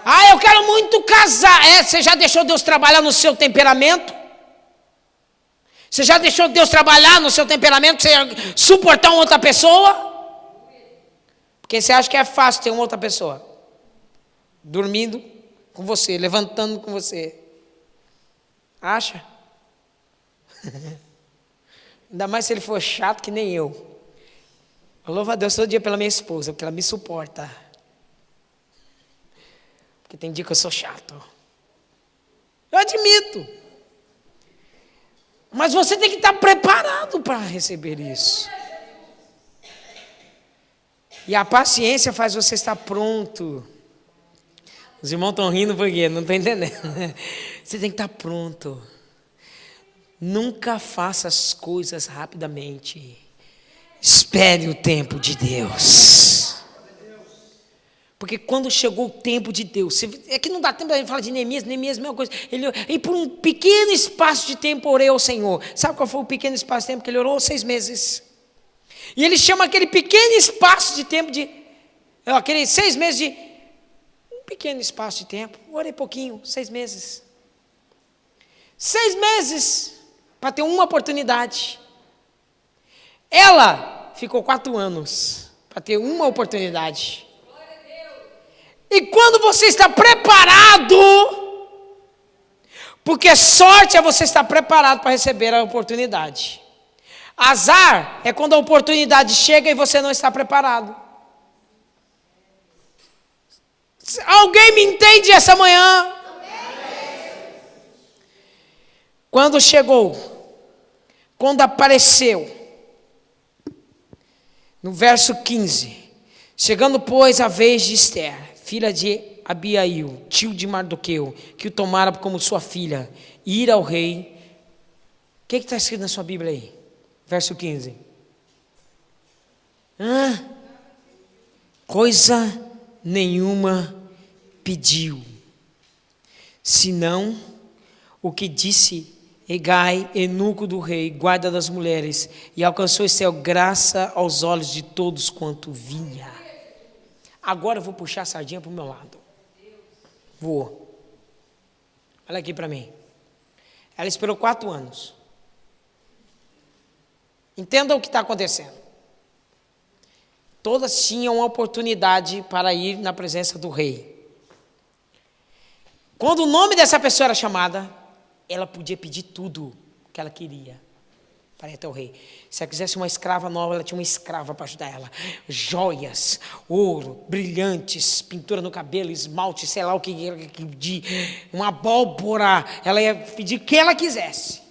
Speaker 1: Ah, eu quero muito casar. Você já deixou Deus trabalhar no seu temperamento? Você já deixou Deus trabalhar no seu temperamento? Você suportar uma outra pessoa? Porque você acha que é fácil ter uma outra pessoa dormindo com você, levantando com você. Acha? Ainda mais se ele for chato que nem eu. Eu louvo a Deus todo dia pela minha esposa, porque ela me suporta. Porque tem dia que eu sou chato. Eu admito. Mas você tem que estar preparado para receber isso. E a paciência faz você estar pronto. Os irmãos estão rindo porque não estão entendendo. Você tem que estar pronto. Nunca faça as coisas rapidamente. Espere o tempo de Deus. Porque quando chegou o tempo de Deus, é que não dá tempo de falar de Neemias, a mesma coisa. E por um pequeno espaço de tempo orei ao Senhor. Sabe qual foi o pequeno espaço de tempo que ele orou? 6 meses. E ele chama aquele pequeno espaço de tempo aqueles 6 meses de um pequeno espaço de tempo. Orei pouquinho, 6 meses. 6 meses para ter uma oportunidade. Ela ficou 4 anos para ter uma oportunidade. E quando você está preparado, porque sorte é você estar preparado para receber a oportunidade. Azar é quando a oportunidade chega e você não está preparado. Alguém me entende essa manhã? Quando chegou, quando apareceu, no verso 15, chegando pois a vez de Esther, filha de Abiail, tio de Mardoqueu, que o tomara como sua filha, ir ao rei. O que está escrito na sua Bíblia aí? Verso 15. Coisa nenhuma pediu, senão o que disse Hegai, eunuco do rei, guarda das mulheres, e alcançou Esther graça aos olhos de todos quanto vinha. Agora eu vou puxar a sardinha para o meu lado. Vou. Olha aqui para mim. Ela esperou 4 anos. Entenda o que está acontecendo. Todas tinham uma oportunidade para ir na presença do rei. Quando o nome dessa pessoa era chamada, ela podia pedir tudo que ela queria para ir até o rei. Se ela quisesse uma escrava nova, ela tinha uma escrava para ajudar ela. Joias, ouro, brilhantes, pintura no cabelo, esmalte, sei lá o que ela pedir, uma abóbora. Ela ia pedir o que ela quisesse.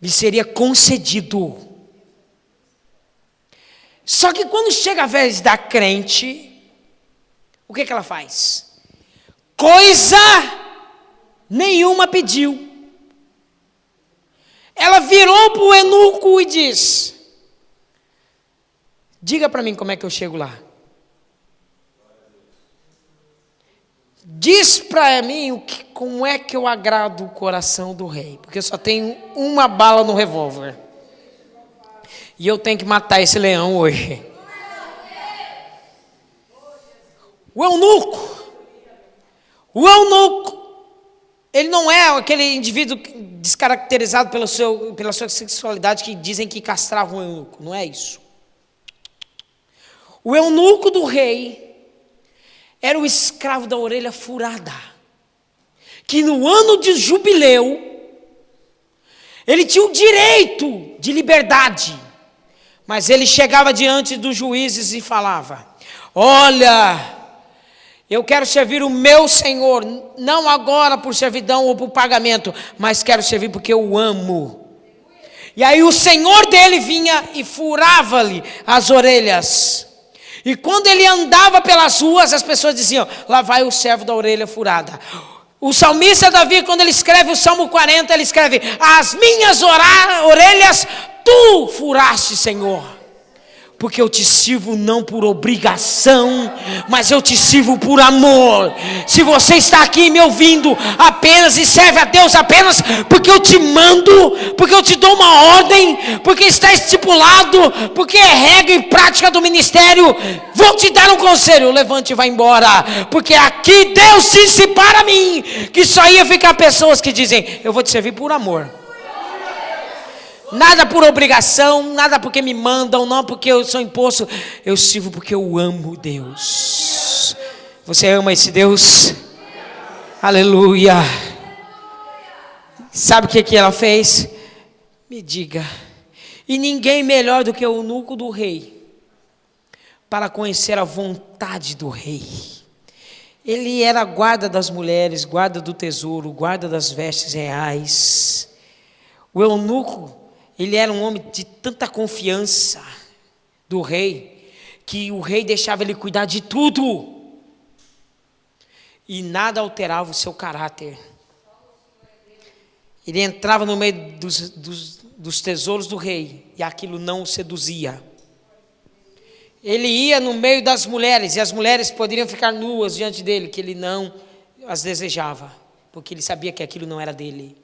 Speaker 1: Lhe seria concedido. Só que quando chega a vez da crente, o que ela faz? Coisa nenhuma pediu. Ela virou para o eunuco e diz: diga para mim como é que eu chego lá. Diz para mim como é que eu agrado o coração do rei. Porque eu só tenho uma bala no revólver. E eu tenho que matar esse leão hoje. O eunuco Ele não é aquele indivíduo descaracterizado pela sua sexualidade que dizem que castravam o eunuco. Não é isso. O eunuco do rei era o escravo da orelha furada, que no ano de jubileu, ele tinha o direito de liberdade, mas ele chegava diante dos juízes e falava: olha, eu quero servir o meu Senhor, não agora por servidão ou por pagamento, mas quero servir porque eu o amo. E aí o Senhor dele vinha e furava-lhe as orelhas. E quando ele andava pelas ruas, as pessoas diziam: lá vai o servo da orelha furada. O salmista Davi, quando ele escreve o Salmo 40, ele escreve: as minhas orelhas tu furaste, Senhor. Porque eu te sirvo não por obrigação, mas eu te sirvo por amor. Se você está aqui me ouvindo apenas e serve a Deus apenas porque eu te mando, porque eu te dou uma ordem, porque está estipulado, porque é regra e prática do ministério, vou te dar um conselho: levante e vá embora. Porque aqui Deus disse para mim que só ia ficar pessoas que dizem: eu vou te servir por amor. Nada por obrigação, nada porque me mandam, não porque eu sou imposto. Eu sirvo porque eu amo Deus. Você ama esse Deus? Aleluia. Sabe o que ela fez? Me diga. E ninguém melhor do que o eunuco do rei para conhecer a vontade do rei. Ele era guarda das mulheres, guarda do tesouro, guarda das vestes reais. O eunuco, ele era um homem de tanta confiança do rei, que o rei deixava ele cuidar de tudo, e nada alterava o seu caráter. Ele entrava no meio dos tesouros do rei, e aquilo não o seduzia. Ele ia no meio das mulheres, e as mulheres poderiam ficar nuas diante dele, que ele não as desejava, porque ele sabia que aquilo não era dele.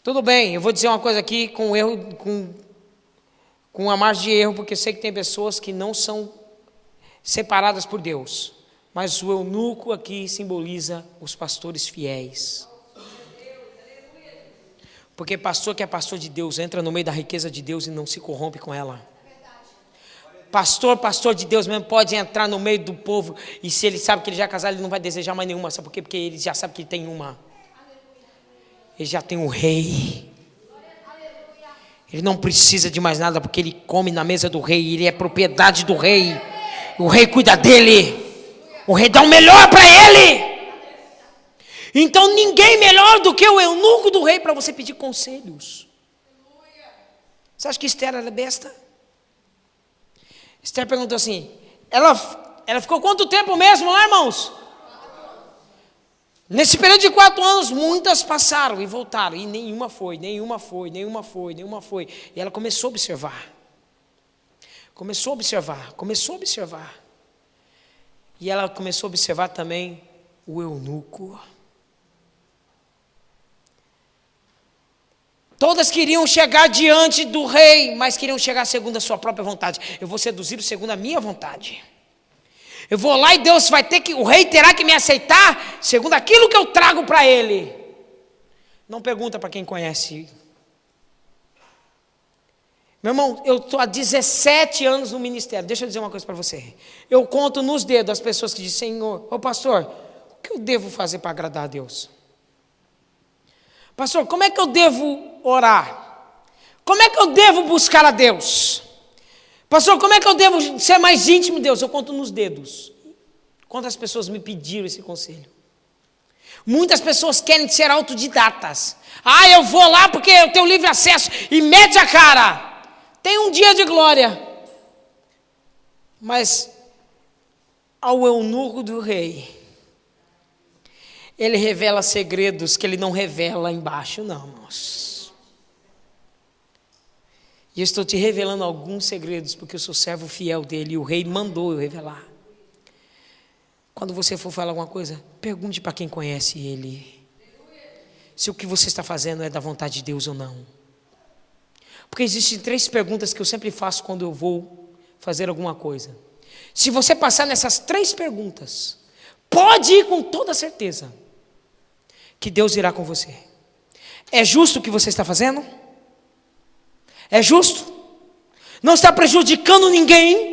Speaker 1: Tudo bem, eu vou dizer uma coisa aqui com erro, com a margem de erro, porque eu sei que tem pessoas que não são separadas por Deus. Mas o eunuco aqui simboliza os pastores fiéis. Porque pastor que é pastor de Deus entra no meio da riqueza de Deus e não se corrompe com ela. Pastor de Deus mesmo pode entrar no meio do povo, e se ele sabe que ele já é casado, ele não vai desejar mais nenhuma. Sabe por quê? Porque ele já sabe que ele tem uma. Ele já tem um rei. Ele não precisa de mais nada, porque ele come na mesa do rei. Ele é propriedade do rei. O rei cuida dele. O rei dá o melhor para ele. Então ninguém melhor do que o eunuco do rei para você pedir conselhos. Você acha que Esther era besta? Esther perguntou assim: ela ficou quanto tempo mesmo lá, irmãos? Nesse período de 4 anos, muitas passaram e voltaram, e nenhuma foi. E ela começou a observar. E ela começou a observar também o eunuco. Todas queriam chegar diante do rei, mas queriam chegar segundo a sua própria vontade. Eu vou seduzir segundo a minha vontade. Eu vou lá e Deus o rei terá que me aceitar segundo aquilo que eu trago para ele. Não pergunta para quem conhece. Meu irmão, eu estou há 17 anos no ministério. Deixa eu dizer uma coisa para você. Eu conto nos dedos as pessoas que dizem: Senhor, ô pastor, o que eu devo fazer para agradar a Deus? Pastor, como é que eu devo orar? Como é que eu devo buscar a Deus? Pastor, como é que eu devo ser mais íntimo de Deus? Eu conto nos dedos. Quantas pessoas me pediram esse conselho? Muitas pessoas querem ser autodidatas. Eu vou lá porque eu tenho livre acesso, e mete a cara. Tem um dia de glória. Mas ao eunuco do rei, ele revela segredos que ele não revela embaixo, não, irmãos. E eu estou te revelando alguns segredos, porque eu sou servo fiel dele, e o rei mandou eu revelar. Quando você for falar alguma coisa, pergunte para quem conhece ele, se o que você está fazendo é da vontade de Deus ou não. Porque existem 3 perguntas que eu sempre faço quando eu vou fazer alguma coisa. Se você passar nessas 3 perguntas, pode ir com toda certeza que Deus irá com você. É justo o que você está fazendo? É justo? Não está prejudicando ninguém?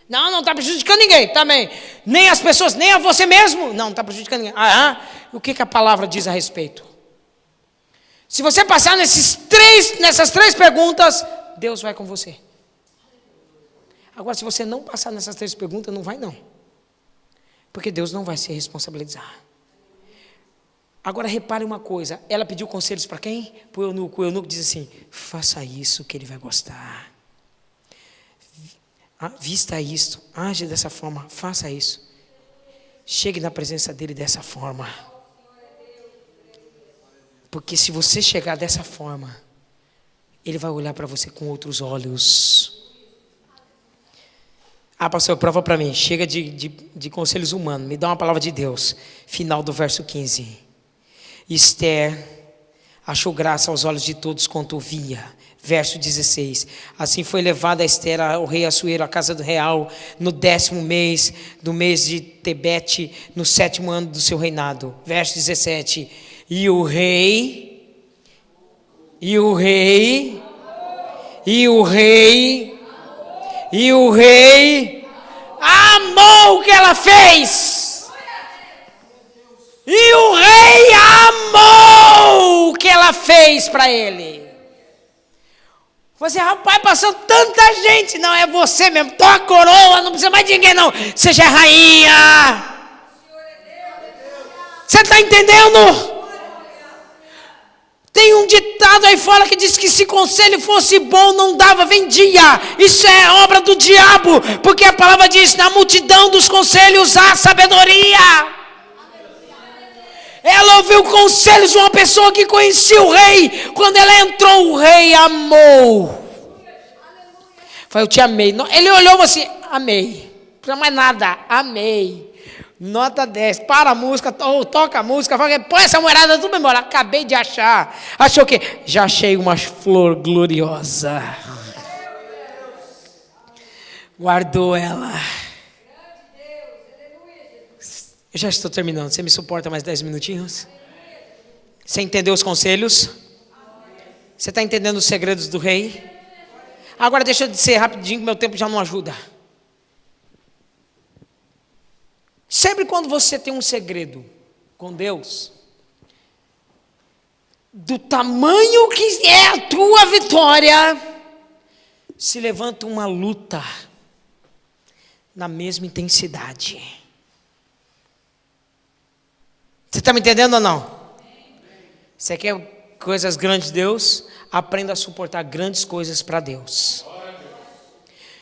Speaker 1: Não está prejudicando ninguém também. Nem as pessoas, nem a você mesmo. Não está prejudicando ninguém. O que a palavra diz a respeito? Se você passar nessas três perguntas, Deus vai com você. Agora, se você não passar nessas três perguntas, não vai não. Porque Deus não vai se responsabilizar. Agora, repare uma coisa. Ela pediu conselhos para quem? Para o eunuco. O eunuco diz assim: faça isso que ele vai gostar. Vista isto. Age dessa forma. Faça isso. Chegue na presença dele dessa forma. Porque se você chegar dessa forma, ele vai olhar para você com outros olhos. Pastor, prova para mim. Chega de conselhos humanos. Me dá uma palavra de Deus. Final do verso 15. Esther achou graça aos olhos de todos quanto via. Verso 16. Assim foi levada Esther ao rei Assuero, à casa do real, no 10º mês, do mês de Tebete, no 7º ano do seu reinado. Verso 17. E o rei amou o que ela fez. E o rei amou o que ela fez para ele. Você, rapaz, passou tanta gente. Não, é você mesmo. Toma a coroa, não precisa mais de ninguém não. Você já é rainha. Você está entendendo? Tem um ditado aí fora que diz que se conselho fosse bom, não dava, vendia. Isso é obra do diabo, porque a palavra diz: na multidão dos conselhos há sabedoria. Ela ouviu conselhos de uma pessoa que conhecia o rei. Quando ela entrou, o rei amou. Foi, eu te amei. Ele olhou assim: amei. Não precisa mais nada, amei. Nota 10, para a música, ou toca a música, fala, põe essa moerada tudo embora. Acabei de achar. Achou o quê? Já achei uma flor gloriosa. Guardou ela. Eu já estou terminando. Você me suporta mais 10 minutinhos? Você entendeu os conselhos? Você está entendendo os segredos do rei? Agora deixa eu dizer rapidinho, que meu tempo já não ajuda. Sempre quando você tem um segredo com Deus, do tamanho que é a tua vitória, se levanta uma luta na mesma intensidade. Você está me entendendo ou não? Você quer coisas grandes de Deus? Aprenda a suportar grandes coisas para Deus.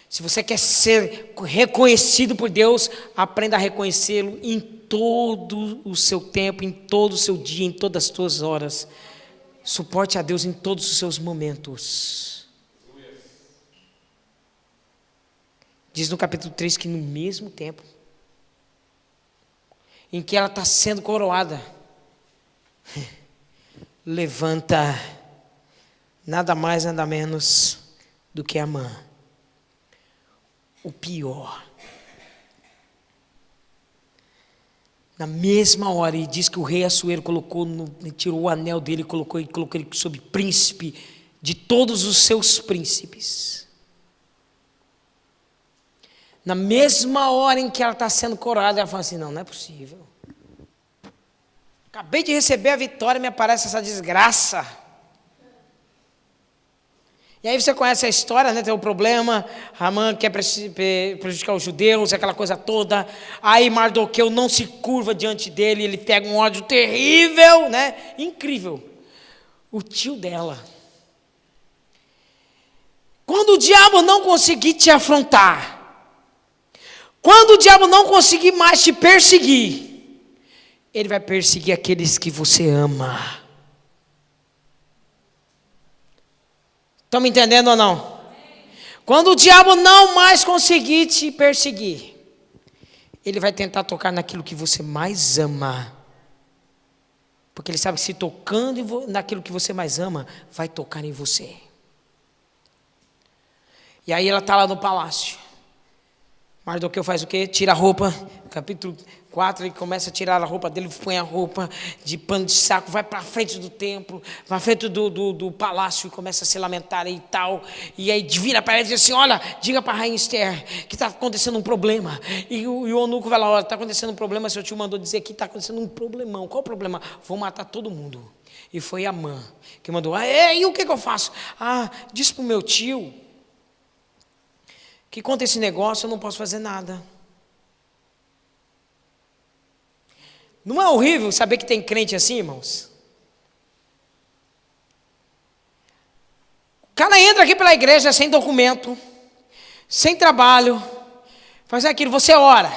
Speaker 1: Se você quer ser reconhecido por Deus, aprenda a reconhecê-lo em todo o seu tempo, em todo o seu dia, em todas as suas horas. Suporte a Deus em todos os seus momentos. Diz no capítulo 3 que no mesmo tempo em que ela está sendo coroada, levanta nada mais, nada menos do que Amã. O pior. Na mesma hora, ele diz que o rei Assuero tirou o anel dele e colocou ele sobre príncipe de todos os seus príncipes. Na mesma hora em que ela está sendo coroada, ela fala assim: não é possível. Acabei de receber a vitória, me aparece essa desgraça. E aí você conhece a história, né? Tem o problema, Amã quer prejudicar os judeus, aquela coisa toda. Aí Mardoqueu não se curva diante dele, ele pega um ódio terrível, né? Incrível. O tio dela. Quando o diabo não conseguir te afrontar, quando o diabo não conseguir mais te perseguir, ele vai perseguir aqueles que você ama. Estão me entendendo ou não? Quando o diabo não mais conseguir te perseguir, ele vai tentar tocar naquilo que você mais ama. Porque ele sabe que se tocando naquilo que você mais ama, vai tocar em você. E aí ela está lá no palácio. Mardoqueu faz o quê? Tira a roupa. 4, ele começa a tirar a roupa dele, põe a roupa de pano de saco, vai para frente do templo, para frente do palácio e começa a se lamentar e tal. E aí vira para ele e diz assim: olha, diga para a rainha Esther que está acontecendo um problema. E o eunuco vai lá: olha, está acontecendo um problema, seu tio mandou dizer que está acontecendo um problemão. Qual o problema? Vou matar todo mundo. E foi Amã que mandou: e o que eu faço? Diz para o meu tio que conta esse negócio, eu não posso fazer nada. Não é horrível saber que tem crente assim, irmãos? O cara entra aqui pela igreja sem documento, sem trabalho, faz aquilo, você ora,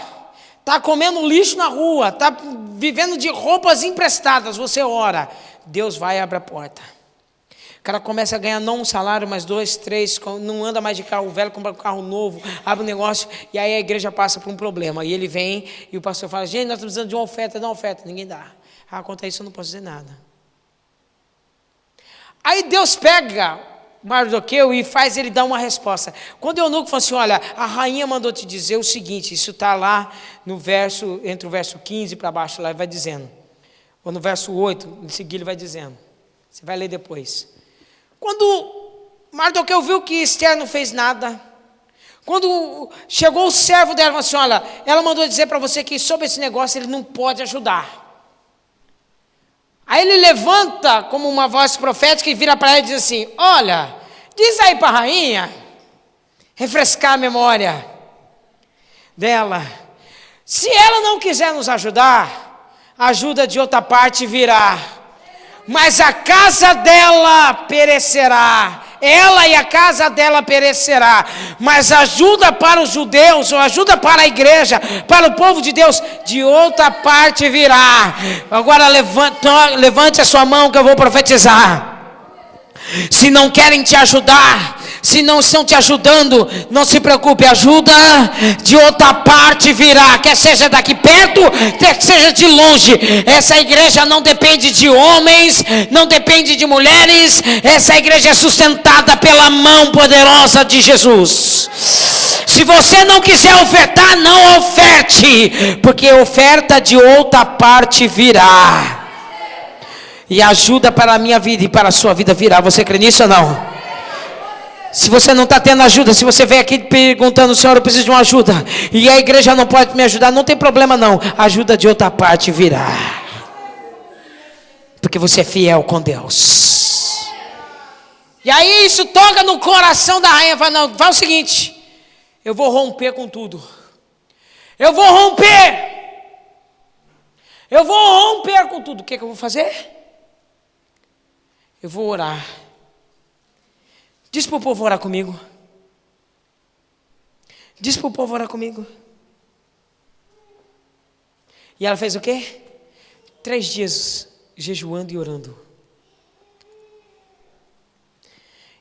Speaker 1: está comendo lixo na rua, está vivendo de roupas emprestadas, você ora, Deus vai e abre a porta. O cara começa a ganhar não um salário, mas 2, 3, não anda mais de carro velho, compra um carro novo, abre um negócio, e aí a igreja passa por um problema. E ele vem, e o pastor fala: gente, nós estamos precisando de uma oferta, dá uma oferta. Ninguém dá. Quanto a isso eu não posso dizer nada. Aí Deus pega Mardoqueu e faz ele dar uma resposta. Quando o eunuco fala assim: olha, a rainha mandou te dizer o seguinte, isso está lá no verso, entre o verso 15 para baixo, lá vai dizendo, ou no verso 8, em seguida ele vai dizendo, você vai ler depois. Quando Mardoqueu viu que Esther não fez nada, quando chegou o servo dela, falou assim: olha, ela mandou dizer para você que sobre esse negócio ele não pode ajudar. Aí ele levanta como uma voz profética e vira para ela e diz assim: olha, diz aí para a rainha, refrescar a memória dela, se ela não quiser nos ajudar, a ajuda de outra parte virá, mas a casa dela perecerá, ela e a casa dela perecerá, mas ajuda para os judeus, ou ajuda para a igreja, para o povo de Deus, de outra parte virá. Agora levante a sua mão que eu vou profetizar. Se não querem te ajudar, se não estão te ajudando, não se preocupe, ajuda de outra parte virá, quer seja daqui perto, quer seja de longe. Essa igreja não depende de homens, não depende de mulheres, essa igreja é sustentada pela mão poderosa de Jesus. Se você não quiser ofertar, não oferte, porque oferta de outra parte virá. E ajuda para a minha vida e para a sua vida virá. Você crê nisso ou não? Se você não está tendo ajuda, se você vem aqui perguntando: Senhor, eu preciso de uma ajuda, e a igreja não pode me ajudar, não tem problema não, ajuda de outra parte virá, porque você é fiel com Deus. E aí isso toca no coração da rainha. Fala: não, faz o seguinte, eu vou romper com tudo, eu vou romper com tudo. O que eu vou fazer? Eu vou orar. Diz para o povo orar comigo. Diz para o povo orar comigo. E ela fez o quê? 3 dias jejuando e orando.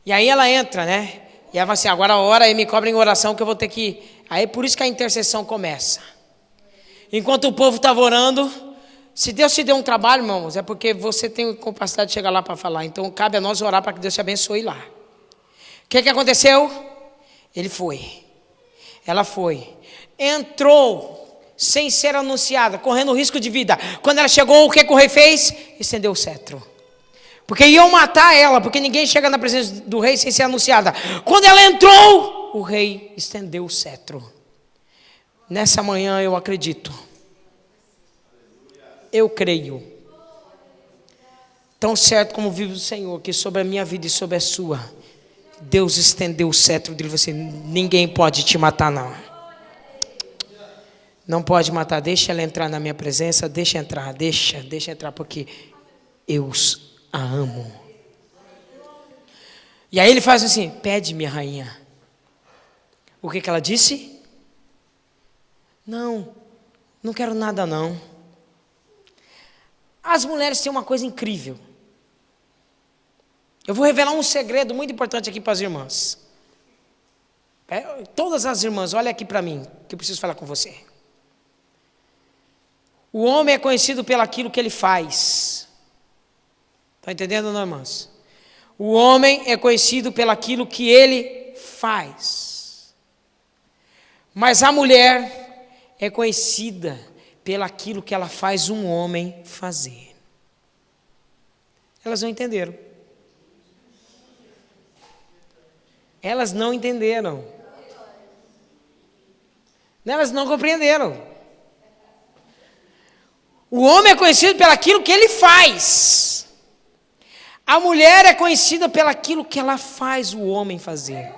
Speaker 1: E aí ela entra, né? E ela fala assim: agora ora e me cobrem em oração que eu vou ter que... Aí por isso que a intercessão começa. Enquanto o povo estava orando, se Deus te deu um trabalho, irmãos, é porque você tem capacidade de chegar lá para falar. Então cabe a nós orar para que Deus te abençoe lá. O que aconteceu? Ele foi. Ela foi. Entrou sem ser anunciada, correndo risco de vida. Quando ela chegou, o que o rei fez? Estendeu o cetro. Porque iam matar ela, porque ninguém chega na presença do rei sem ser anunciada. Quando ela entrou, o rei estendeu o cetro. Nessa manhã eu acredito. Eu creio. Tão certo como vive o Senhor, que sobre a minha vida e sobre a sua, Deus estendeu o cetro dele. Você, ninguém pode te matar, não. Não pode matar. Deixa ela entrar na minha presença. Deixa entrar, deixa entrar, porque eu a amo. E aí ele faz assim: pede, minha rainha. O que ela disse? Não quero nada não. As mulheres têm uma coisa incrível. Eu vou revelar um segredo muito importante aqui para as irmãs. Todas as irmãs, olha aqui para mim, que eu preciso falar com você. O homem é conhecido pelo aquilo que ele faz. Está entendendo, não, irmãs? O homem é conhecido pelo aquilo que ele faz. Mas a mulher é conhecida pelaquilo que ela faz um homem fazer. Elas não entenderam. Elas não entenderam. Elas não compreenderam. O homem é conhecido pelaquilo que ele faz. A mulher é conhecida pelaquilo que ela faz o homem fazer.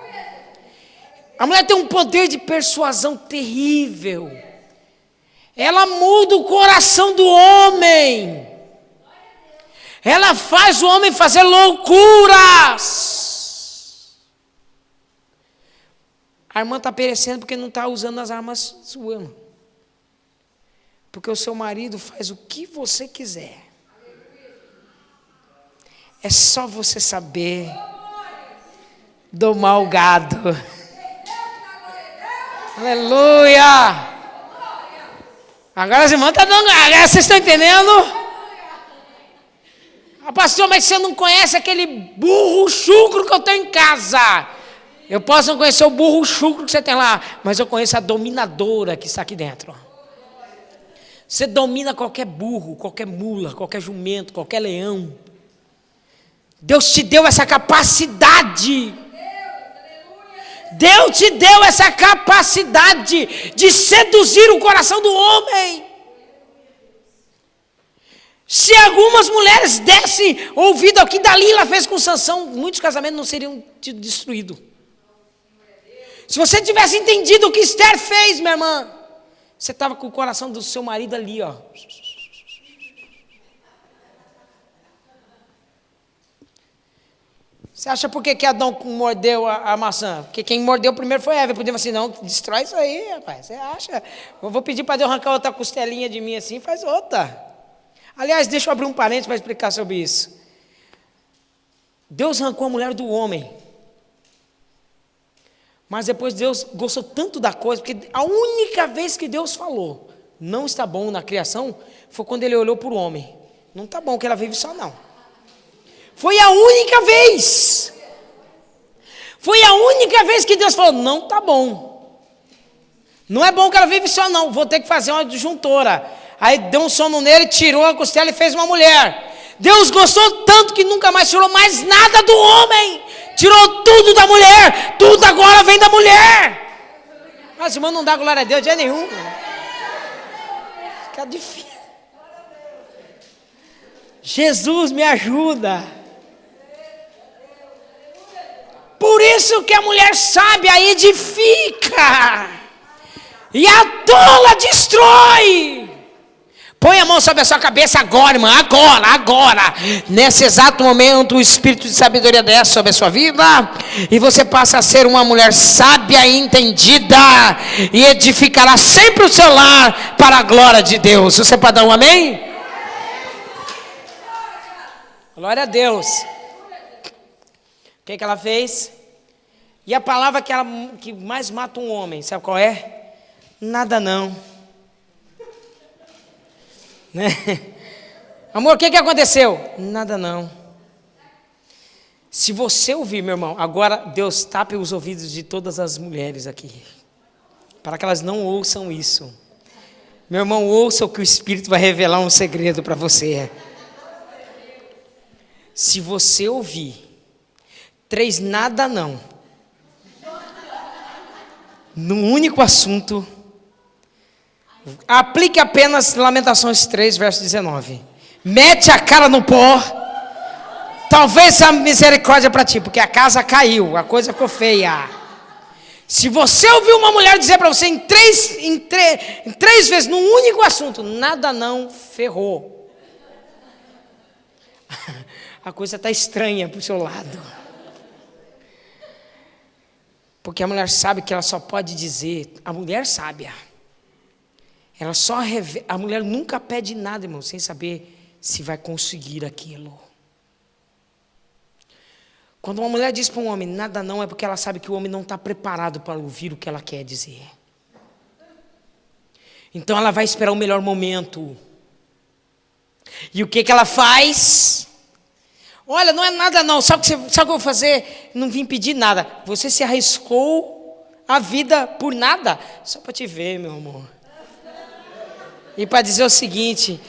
Speaker 1: A mulher tem um poder de persuasão terrível. Ela muda o coração do homem. Ela faz o homem fazer loucuras. A irmã está perecendo porque não está usando as armas suas. Porque o seu marido faz o que você quiser. É só você saber domar o gado. Aleluia! Agora as irmãs estão dando. Vocês estão entendendo? Ah, pastor, mas você não conhece aquele burro chucro que eu tenho em casa. Eu posso não conhecer o burro chucro que você tem lá, mas eu conheço a dominadora que está aqui dentro. Você domina qualquer burro, qualquer mula, qualquer jumento, qualquer leão. Deus te deu essa capacidade. Deus te deu essa capacidade de seduzir o coração do homem. Se algumas mulheres dessem ouvido ao que Dalila fez com Sansão, muitos casamentos não seriam destruídos. Se você tivesse entendido o que Esther fez, minha irmã, você estava com o coração do seu marido ali, ó. Você acha por que Adão mordeu a maçã? Porque quem mordeu primeiro foi Eva. Podia assim, não, destrói isso aí, rapaz. Você acha? Eu vou pedir para Deus arrancar outra costelinha de mim assim, faz outra. Aliás, deixa eu abrir um parênteses para explicar sobre isso. Deus arrancou a mulher do homem. Mas depois Deus gostou tanto da coisa, porque a única vez que Deus falou, não está bom na criação, foi quando ele olhou para o homem. Não está bom que ela vive só, não. Foi a única vez. Foi a única vez que Deus falou, não está bom. Não é bom que ela vive só, não. Vou ter que fazer uma disjuntora. Aí deu um sono nele, tirou a costela e fez uma mulher. Deus gostou tanto que nunca mais tirou mais nada do homem. Tirou tudo da mulher. Tudo agora vem da mulher. Mas irmão, não dá glória a Deus de jeito nenhum. Fica difícil. Jesus me ajuda. Por isso que a mulher sábia edifica. E a tola destrói. Põe a mão sobre a sua cabeça agora, irmã, agora. Nesse exato momento, o Espírito de sabedoria desce sobre a sua vida. E você passa a ser uma mulher sábia e entendida. E edificará sempre o seu lar para a glória de Deus. Você pode dar um amém? Glória a Deus. O que ela fez? E a palavra que mais mata um homem, sabe qual é? Nada não. Né? Amor, o que aconteceu? Nada não. Se você ouvir, meu irmão, agora Deus tape os ouvidos de todas as mulheres aqui, para que elas não ouçam isso. Meu irmão, ouça o que o Espírito vai revelar um segredo para você. Se você ouvir 3 nada não, num único assunto, aplique apenas Lamentações 3, verso 19. Mete a cara no pó. Talvez a misericórdia para ti, porque a casa caiu, a coisa ficou feia. Se você ouvir uma mulher dizer para você em três vezes, num único assunto, nada não, ferrou. A coisa está estranha para o seu lado. Porque a mulher sabe que ela só pode dizer, a mulher sábia, ela só a mulher nunca pede nada, irmão, sem saber se vai conseguir aquilo. Quando uma mulher diz para um homem, nada não, é porque ela sabe que o homem não está preparado para ouvir o que ela quer dizer. Então ela vai esperar o melhor momento. E o que ela faz? Olha, não é nada não, sabe o que eu vou fazer? Não vim pedir nada. Você se arriscou a vida por nada? Só para te ver, meu amor. E para dizer o seguinte: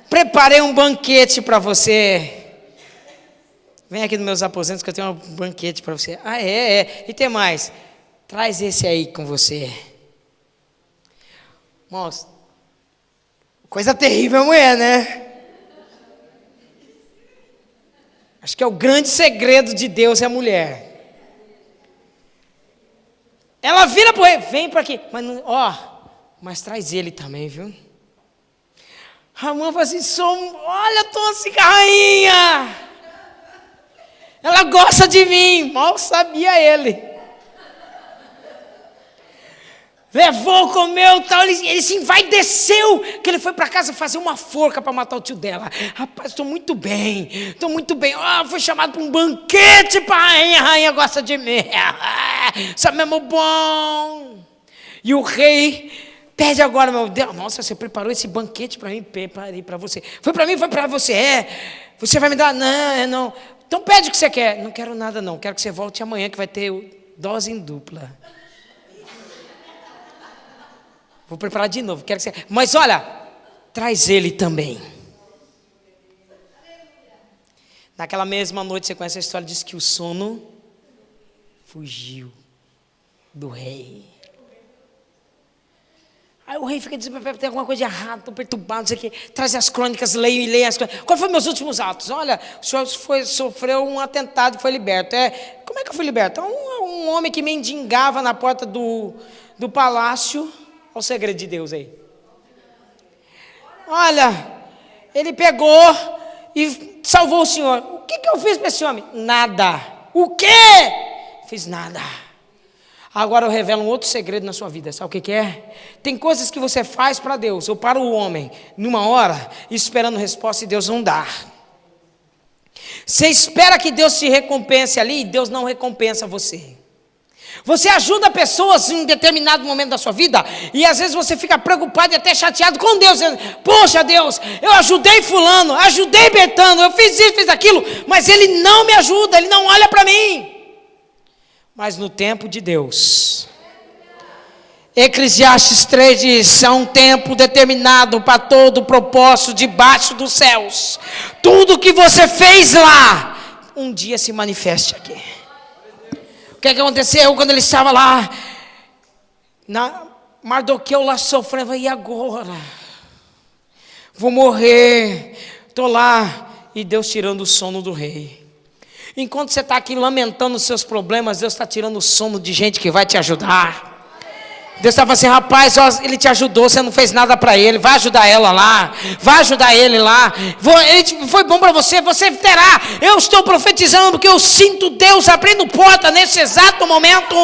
Speaker 1: preparei um banquete para você. Vem aqui nos meus aposentos que eu tenho um banquete para você. Ah, é. E tem mais. Traz esse aí com você. Irmãos, coisa terrível a mulher, né? Acho que é o grande segredo de Deus é a mulher. Ela vira para ele, vem para aqui. Mas traz ele também, viu? A mãe fala assim, olha, tô assim, rainha. Ela gosta de mim, mal sabia ele. Levou, comeu, tal, ele se envaideceu, que ele foi para casa fazer uma forca para matar o tio dela. Rapaz, estou muito bem. Foi chamado para um banquete para a rainha gosta de mim. Isso é mesmo bom. E o rei pede agora, meu Deus, nossa, você preparou esse banquete para mim? Preparei para você. Foi para mim, foi para você, Você vai me dar? Não. Então pede o que você quer. Não quero nada não, quero que você volte amanhã que vai ter dose em dupla. Vou preparar de novo, quero que você... Mas olha, traz ele também. Naquela mesma noite, você conhece a história, diz que o sono fugiu do rei. Aí o rei fica dizendo, tem alguma coisa de errado, estou perturbado, não sei o quê. Traz as crônicas, leia as crônicas. Qual foi meus últimos atos? Olha, o senhor sofreu um atentado e foi liberto. Como é que eu fui liberto? Um homem que mendigava na porta do palácio. Olha o segredo de Deus aí. Olha, ele pegou e salvou o senhor. O que eu fiz para esse homem? Nada. O quê? Fiz nada. Agora eu revelo um outro segredo na sua vida. Sabe o que é? Tem coisas que você faz para Deus ou para o homem numa hora, esperando resposta e Deus não dá. Você espera que Deus te recompense ali e Deus não recompensa você. Você ajuda pessoas em determinado momento da sua vida e às vezes você fica preocupado e até chateado com Deus. Poxa Deus, eu ajudei fulano, ajudei Betano, eu fiz isso, fiz aquilo, mas ele não me ajuda, ele não olha para mim. Mas no tempo de Deus, Eclesiastes 3 diz, há um tempo determinado para todo o propósito debaixo dos céus. Tudo que você fez lá, um dia se manifeste aqui. O que aconteceu quando ele estava lá? Mardoqueu lá sofrendo, e agora? Vou morrer, estou lá, e Deus tirando o sono do rei. Enquanto você está aqui lamentando os seus problemas, Deus está tirando o sono de gente que vai te ajudar. Deus está falando assim, rapaz, ele te ajudou, você não fez nada para ele, vai ajudar ela lá, vai ajudar ele lá, foi bom para você, você terá. Eu estou profetizando porque eu sinto Deus abrindo porta nesse exato momento.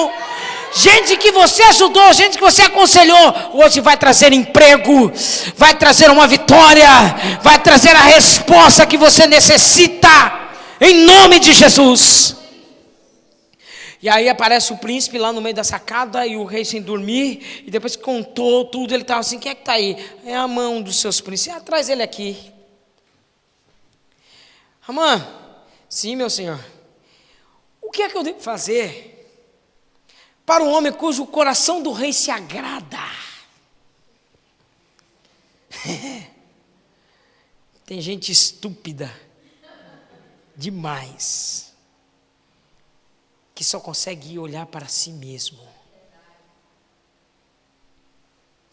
Speaker 1: Gente que você ajudou, gente que você aconselhou, hoje vai trazer emprego, vai trazer uma vitória, vai trazer a resposta que você necessita. Em nome de Jesus. E aí aparece o príncipe lá no meio da sacada e o rei sem dormir. E depois que contou tudo, ele estava assim, quem é que está aí? É a mão dos seus príncipes. Traz ele aqui. Amã, sim meu senhor. O que é que eu devo fazer para um homem cujo coração do rei se agrada? Tem gente estúpida demais, que só consegue olhar para si mesmo.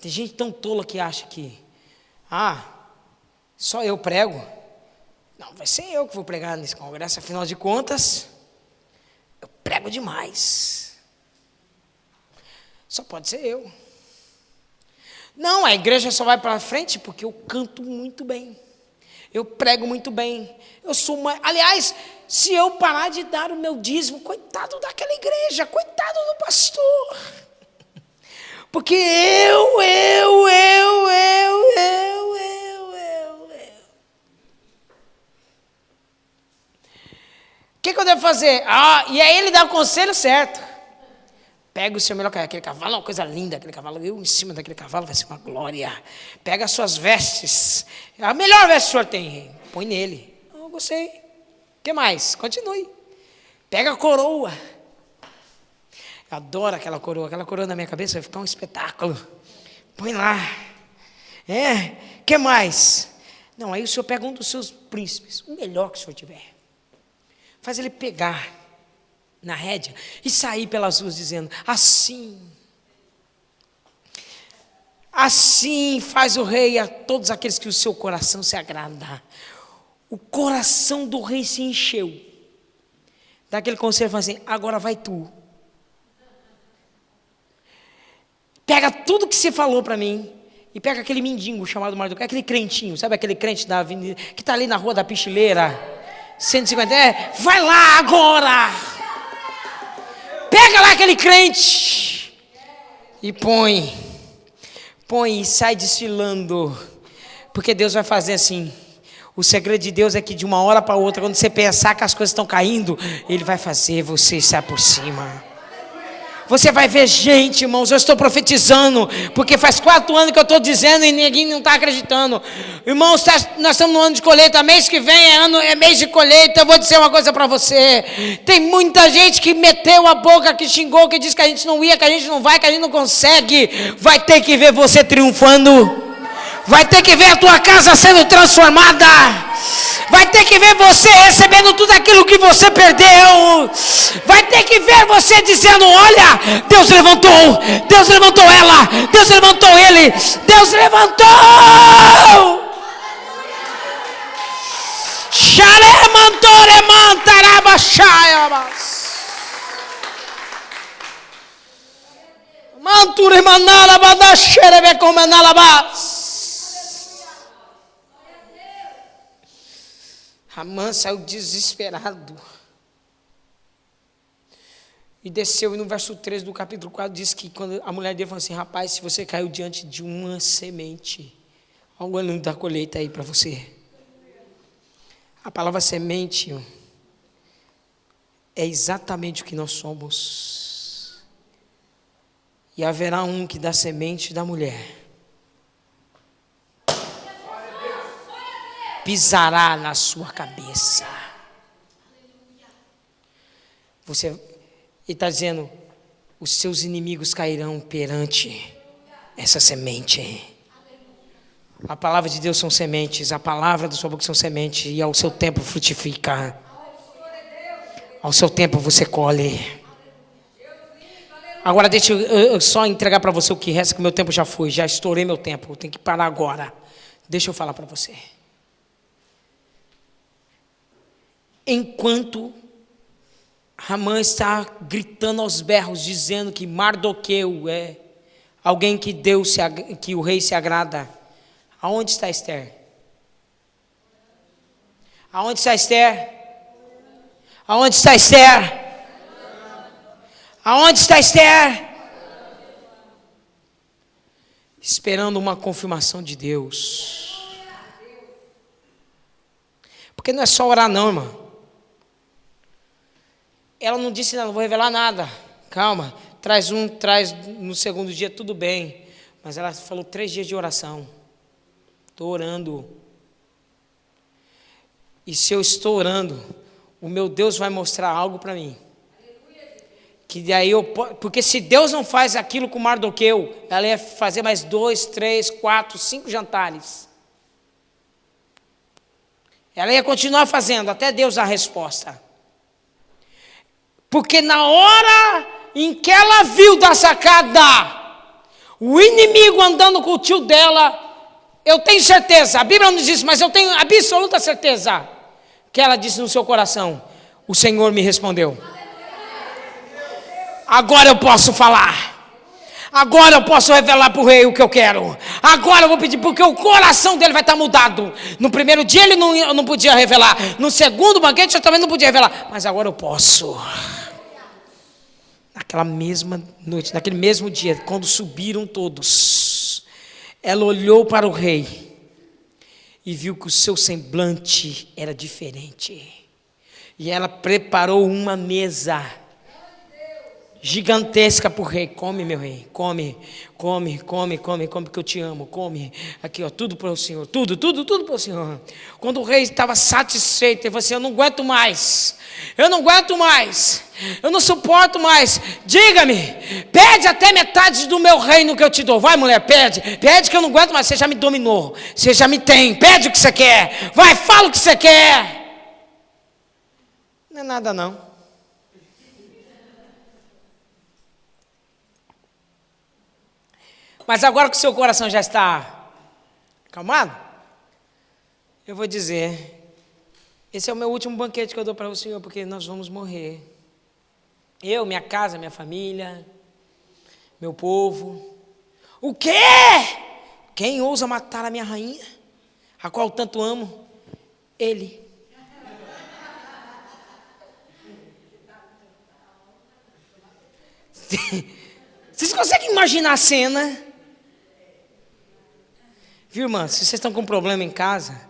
Speaker 1: Tem gente tão tola que acha que, só eu prego. Não, vai ser eu que vou pregar nesse congresso, afinal de contas, eu prego demais. Só pode ser eu. Não, a igreja só vai para frente porque eu canto muito bem. Eu prego muito bem. Aliás, se eu parar de dar o meu dízimo, coitado daquela igreja, coitado do pastor. Porque eu. O que eu devo fazer? E aí ele dá o conselho certo. Pega o seu melhor cavalo, aquele cavalo é uma coisa linda, aquele cavalo, eu em cima daquele cavalo vai ser uma glória. Pega as suas vestes, a melhor veste que o senhor tem, rei, põe nele. Eu gostei. O que mais? Continue. Pega a coroa. Eu adoro aquela coroa na minha cabeça vai ficar um espetáculo. Põe lá. Que mais? Não, aí o senhor pega um dos seus príncipes, o melhor que o senhor tiver. Faz ele pegar na rédea e sair pelas ruas dizendo: assim faz o rei a todos aqueles que o seu coração se agrada. O coração do rei se encheu. Daquele conselho, fala assim: agora vai tu. Pega tudo que você falou para mim e pega aquele mendigo chamado Mardoqueu, aquele crentinho, sabe aquele crente da avenida, que está ali na rua da Pichileira, 150, vai lá agora. Pega lá aquele crente e põe e sai desfilando, porque Deus vai fazer assim. O segredo de Deus é que de uma hora para outra, quando você pensar que as coisas estão caindo, Ele vai fazer você estar por cima. Você vai ver gente, irmãos, eu estou profetizando, porque faz 4 anos que eu estou dizendo e ninguém não está acreditando. Irmãos, nós estamos no ano de colheita, mês que vem é mês de colheita. Eu vou dizer uma coisa para você: tem muita gente que meteu a boca, que xingou, que disse que a gente não ia, que a gente não vai, que a gente não consegue. Vai ter que ver você triunfando. Vai ter que ver a tua casa sendo transformada. Vai ter que ver você recebendo tudo aquilo que você perdeu. Vai ter que ver você dizendo: olha, Deus levantou ela, Deus levantou ele, Deus levantou. Xaremantore mantarabachaiabas. Manture manala badasherebe comenalabas. Amã saiu desesperado e desceu, e no verso 3 do capítulo 4 diz que quando a mulher dele falou assim: rapaz, se você caiu diante de uma semente, olha o ano da colheita aí para você. A palavra semente é exatamente o que nós somos. E haverá um que dá semente da mulher, pisará na sua cabeça. Ele está dizendo: os seus inimigos cairão perante essa semente. A palavra de Deus são sementes, a palavra da sua boca são sementes, e ao seu tempo frutifica. Ao seu tempo você colhe. Agora deixa eu só entregar para você o que resta, que meu tempo já foi, já estourei meu tempo, eu tenho que parar agora. Deixa eu falar para você. Enquanto Amã está gritando aos berros, dizendo que Mardoqueu é alguém que que o rei se agrada, aonde está Esther? Aonde está Esther? Aonde está Esther? Aonde está Esther? Esperando uma confirmação de Deus. Porque não é só orar não, irmão. Ela não disse: não vou revelar nada. Calma, traz no segundo dia, tudo bem. Mas ela falou 3 dias de oração. Estou orando. E se eu estou orando, o meu Deus vai mostrar algo para mim. Que daí porque se Deus não faz aquilo com Mardoqueu, ela ia fazer mais 2, 3, 4, 5 jantares. Ela ia continuar fazendo até Deus dar a resposta. Porque na hora em que ela viu da sacada o inimigo andando com o tio dela, eu tenho certeza, a Bíblia não diz isso, mas eu tenho absoluta certeza, que ela disse no seu coração: o Senhor me respondeu. Agora eu posso falar. Agora eu posso revelar para o rei o que eu quero. Agora eu vou pedir, porque o coração dele vai estar mudado. No primeiro dia ele não podia revelar. No segundo banquete eu também não podia revelar. Mas agora eu posso. Naquela mesma noite, naquele mesmo dia, quando subiram todos, ela olhou para o rei e viu que o seu semblante era diferente. E ela preparou uma mesa. gigantesca para o rei. Come, meu rei, come, porque eu te amo, come. Aqui, ó, tudo para o Senhor, tudo para o Senhor. Quando o rei estava satisfeito, ele falou assim: eu não aguento mais, eu não suporto mais. Diga-me, pede até metade do meu reino que eu te dou. Vai, mulher, pede que eu não aguento mais. Você já me dominou, você já me tem. Pede o que você quer, vai, fala o que você quer. Não é nada não. Mas agora que o seu coração já está acalmado, eu vou dizer: esse é o meu último banquete que eu dou para o Senhor, porque nós vamos morrer. Eu, minha casa, minha família, meu povo. O quê? Quem ousa matar a minha rainha, a qual tanto amo? Ele. Vocês conseguem imaginar a cena? Viu, irmã? Se vocês estão com um problema em casa,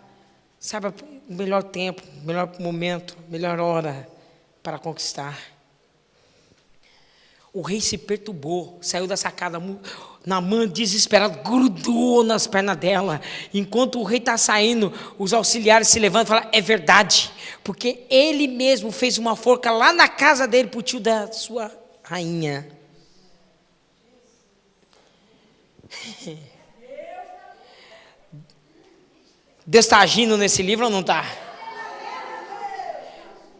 Speaker 1: saiba o melhor tempo, o melhor momento, a melhor hora para conquistar. O rei se perturbou, saiu da sacada, Naamã desesperado, grudou nas pernas dela. Enquanto o rei está saindo, os auxiliares se levantam e falam: é verdade, porque ele mesmo fez uma forca lá na casa dele para o tio da sua rainha. Deus está agindo nesse livro ou não está?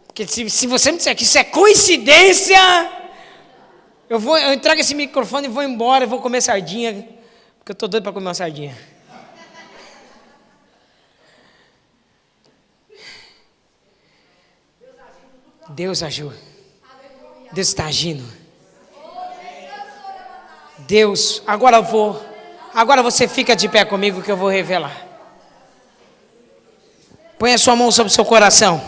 Speaker 1: Porque se você me disser que isso é coincidência, eu entrego esse microfone e vou embora, eu vou comer sardinha, porque eu estou doido para comer uma sardinha. Deus agiu. Deus está agindo. Deus, agora você fica de pé comigo que eu vou revelar. Põe a sua mão sobre o seu coração.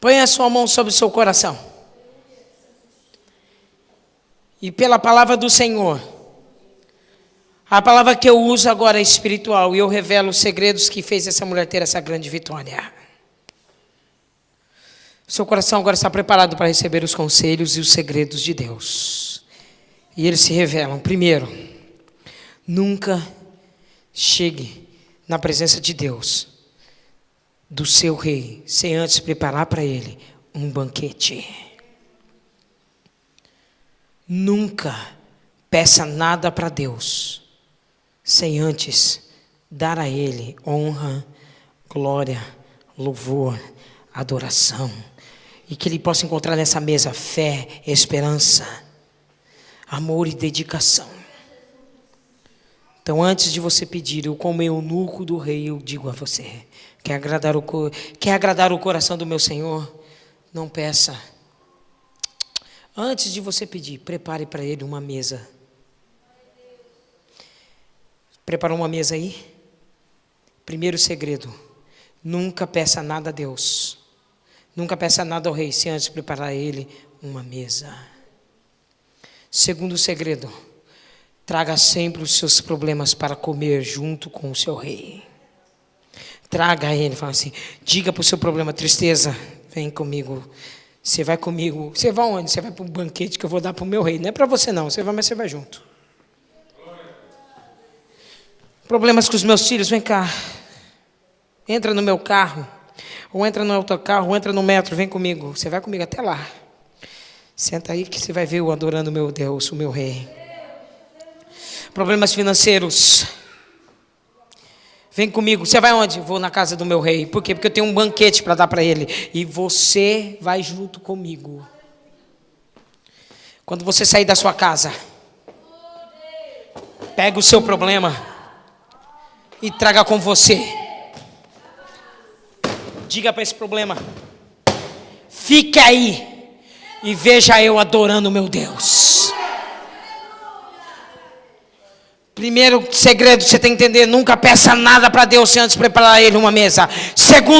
Speaker 1: Põe a sua mão sobre o seu coração. E pela palavra do Senhor, a palavra que eu uso agora é espiritual, e eu revelo os segredos que fez essa mulher ter essa grande vitória. O seu coração agora está preparado para receber os conselhos e os segredos de Deus. E eles se revelam. Primeiro, nunca chegue na presença de Deus, do seu rei, sem antes preparar para ele um banquete. Nunca peça nada para Deus, sem antes dar a ele honra, glória, louvor, adoração. E que ele possa encontrar nessa mesa fé, esperança, amor e dedicação. Então, antes de você pedir, eu como eunuco do rei, eu digo a você: quer agradar o coração do meu Senhor? Não peça. Antes de você pedir, prepare para ele uma mesa. Preparou uma mesa aí? Primeiro segredo: nunca peça nada a Deus. Nunca peça nada ao rei, sem antes preparar a ele uma mesa. Segundo segredo: traga sempre os seus problemas para comer junto com o seu rei. Traga a ele, fala assim: diga para o seu problema, tristeza, vem comigo. Você vai comigo. Você vai onde? Você vai para um banquete que eu vou dar para o meu rei. Não é para você não, você vai, mas você vai junto. Problemas com os meus filhos, vem cá. Entra no meu carro, ou entra no autocarro, ou entra no metro, vem comigo. Você vai comigo até lá. Senta aí que você vai ver eu adorando o meu Deus, o meu rei. Problemas financeiros, vem comigo. Você vai onde? Vou na casa do meu rei. Por quê? Porque eu tenho um banquete para dar para ele. E você vai junto comigo. Quando você sair da sua casa, pega o seu problema e traga com você. Diga para esse problema: fique aí e veja eu adorando o meu Deus. Primeiro segredo que você tem que entender: nunca peça nada para Deus sem antes preparar ele uma mesa. Segundo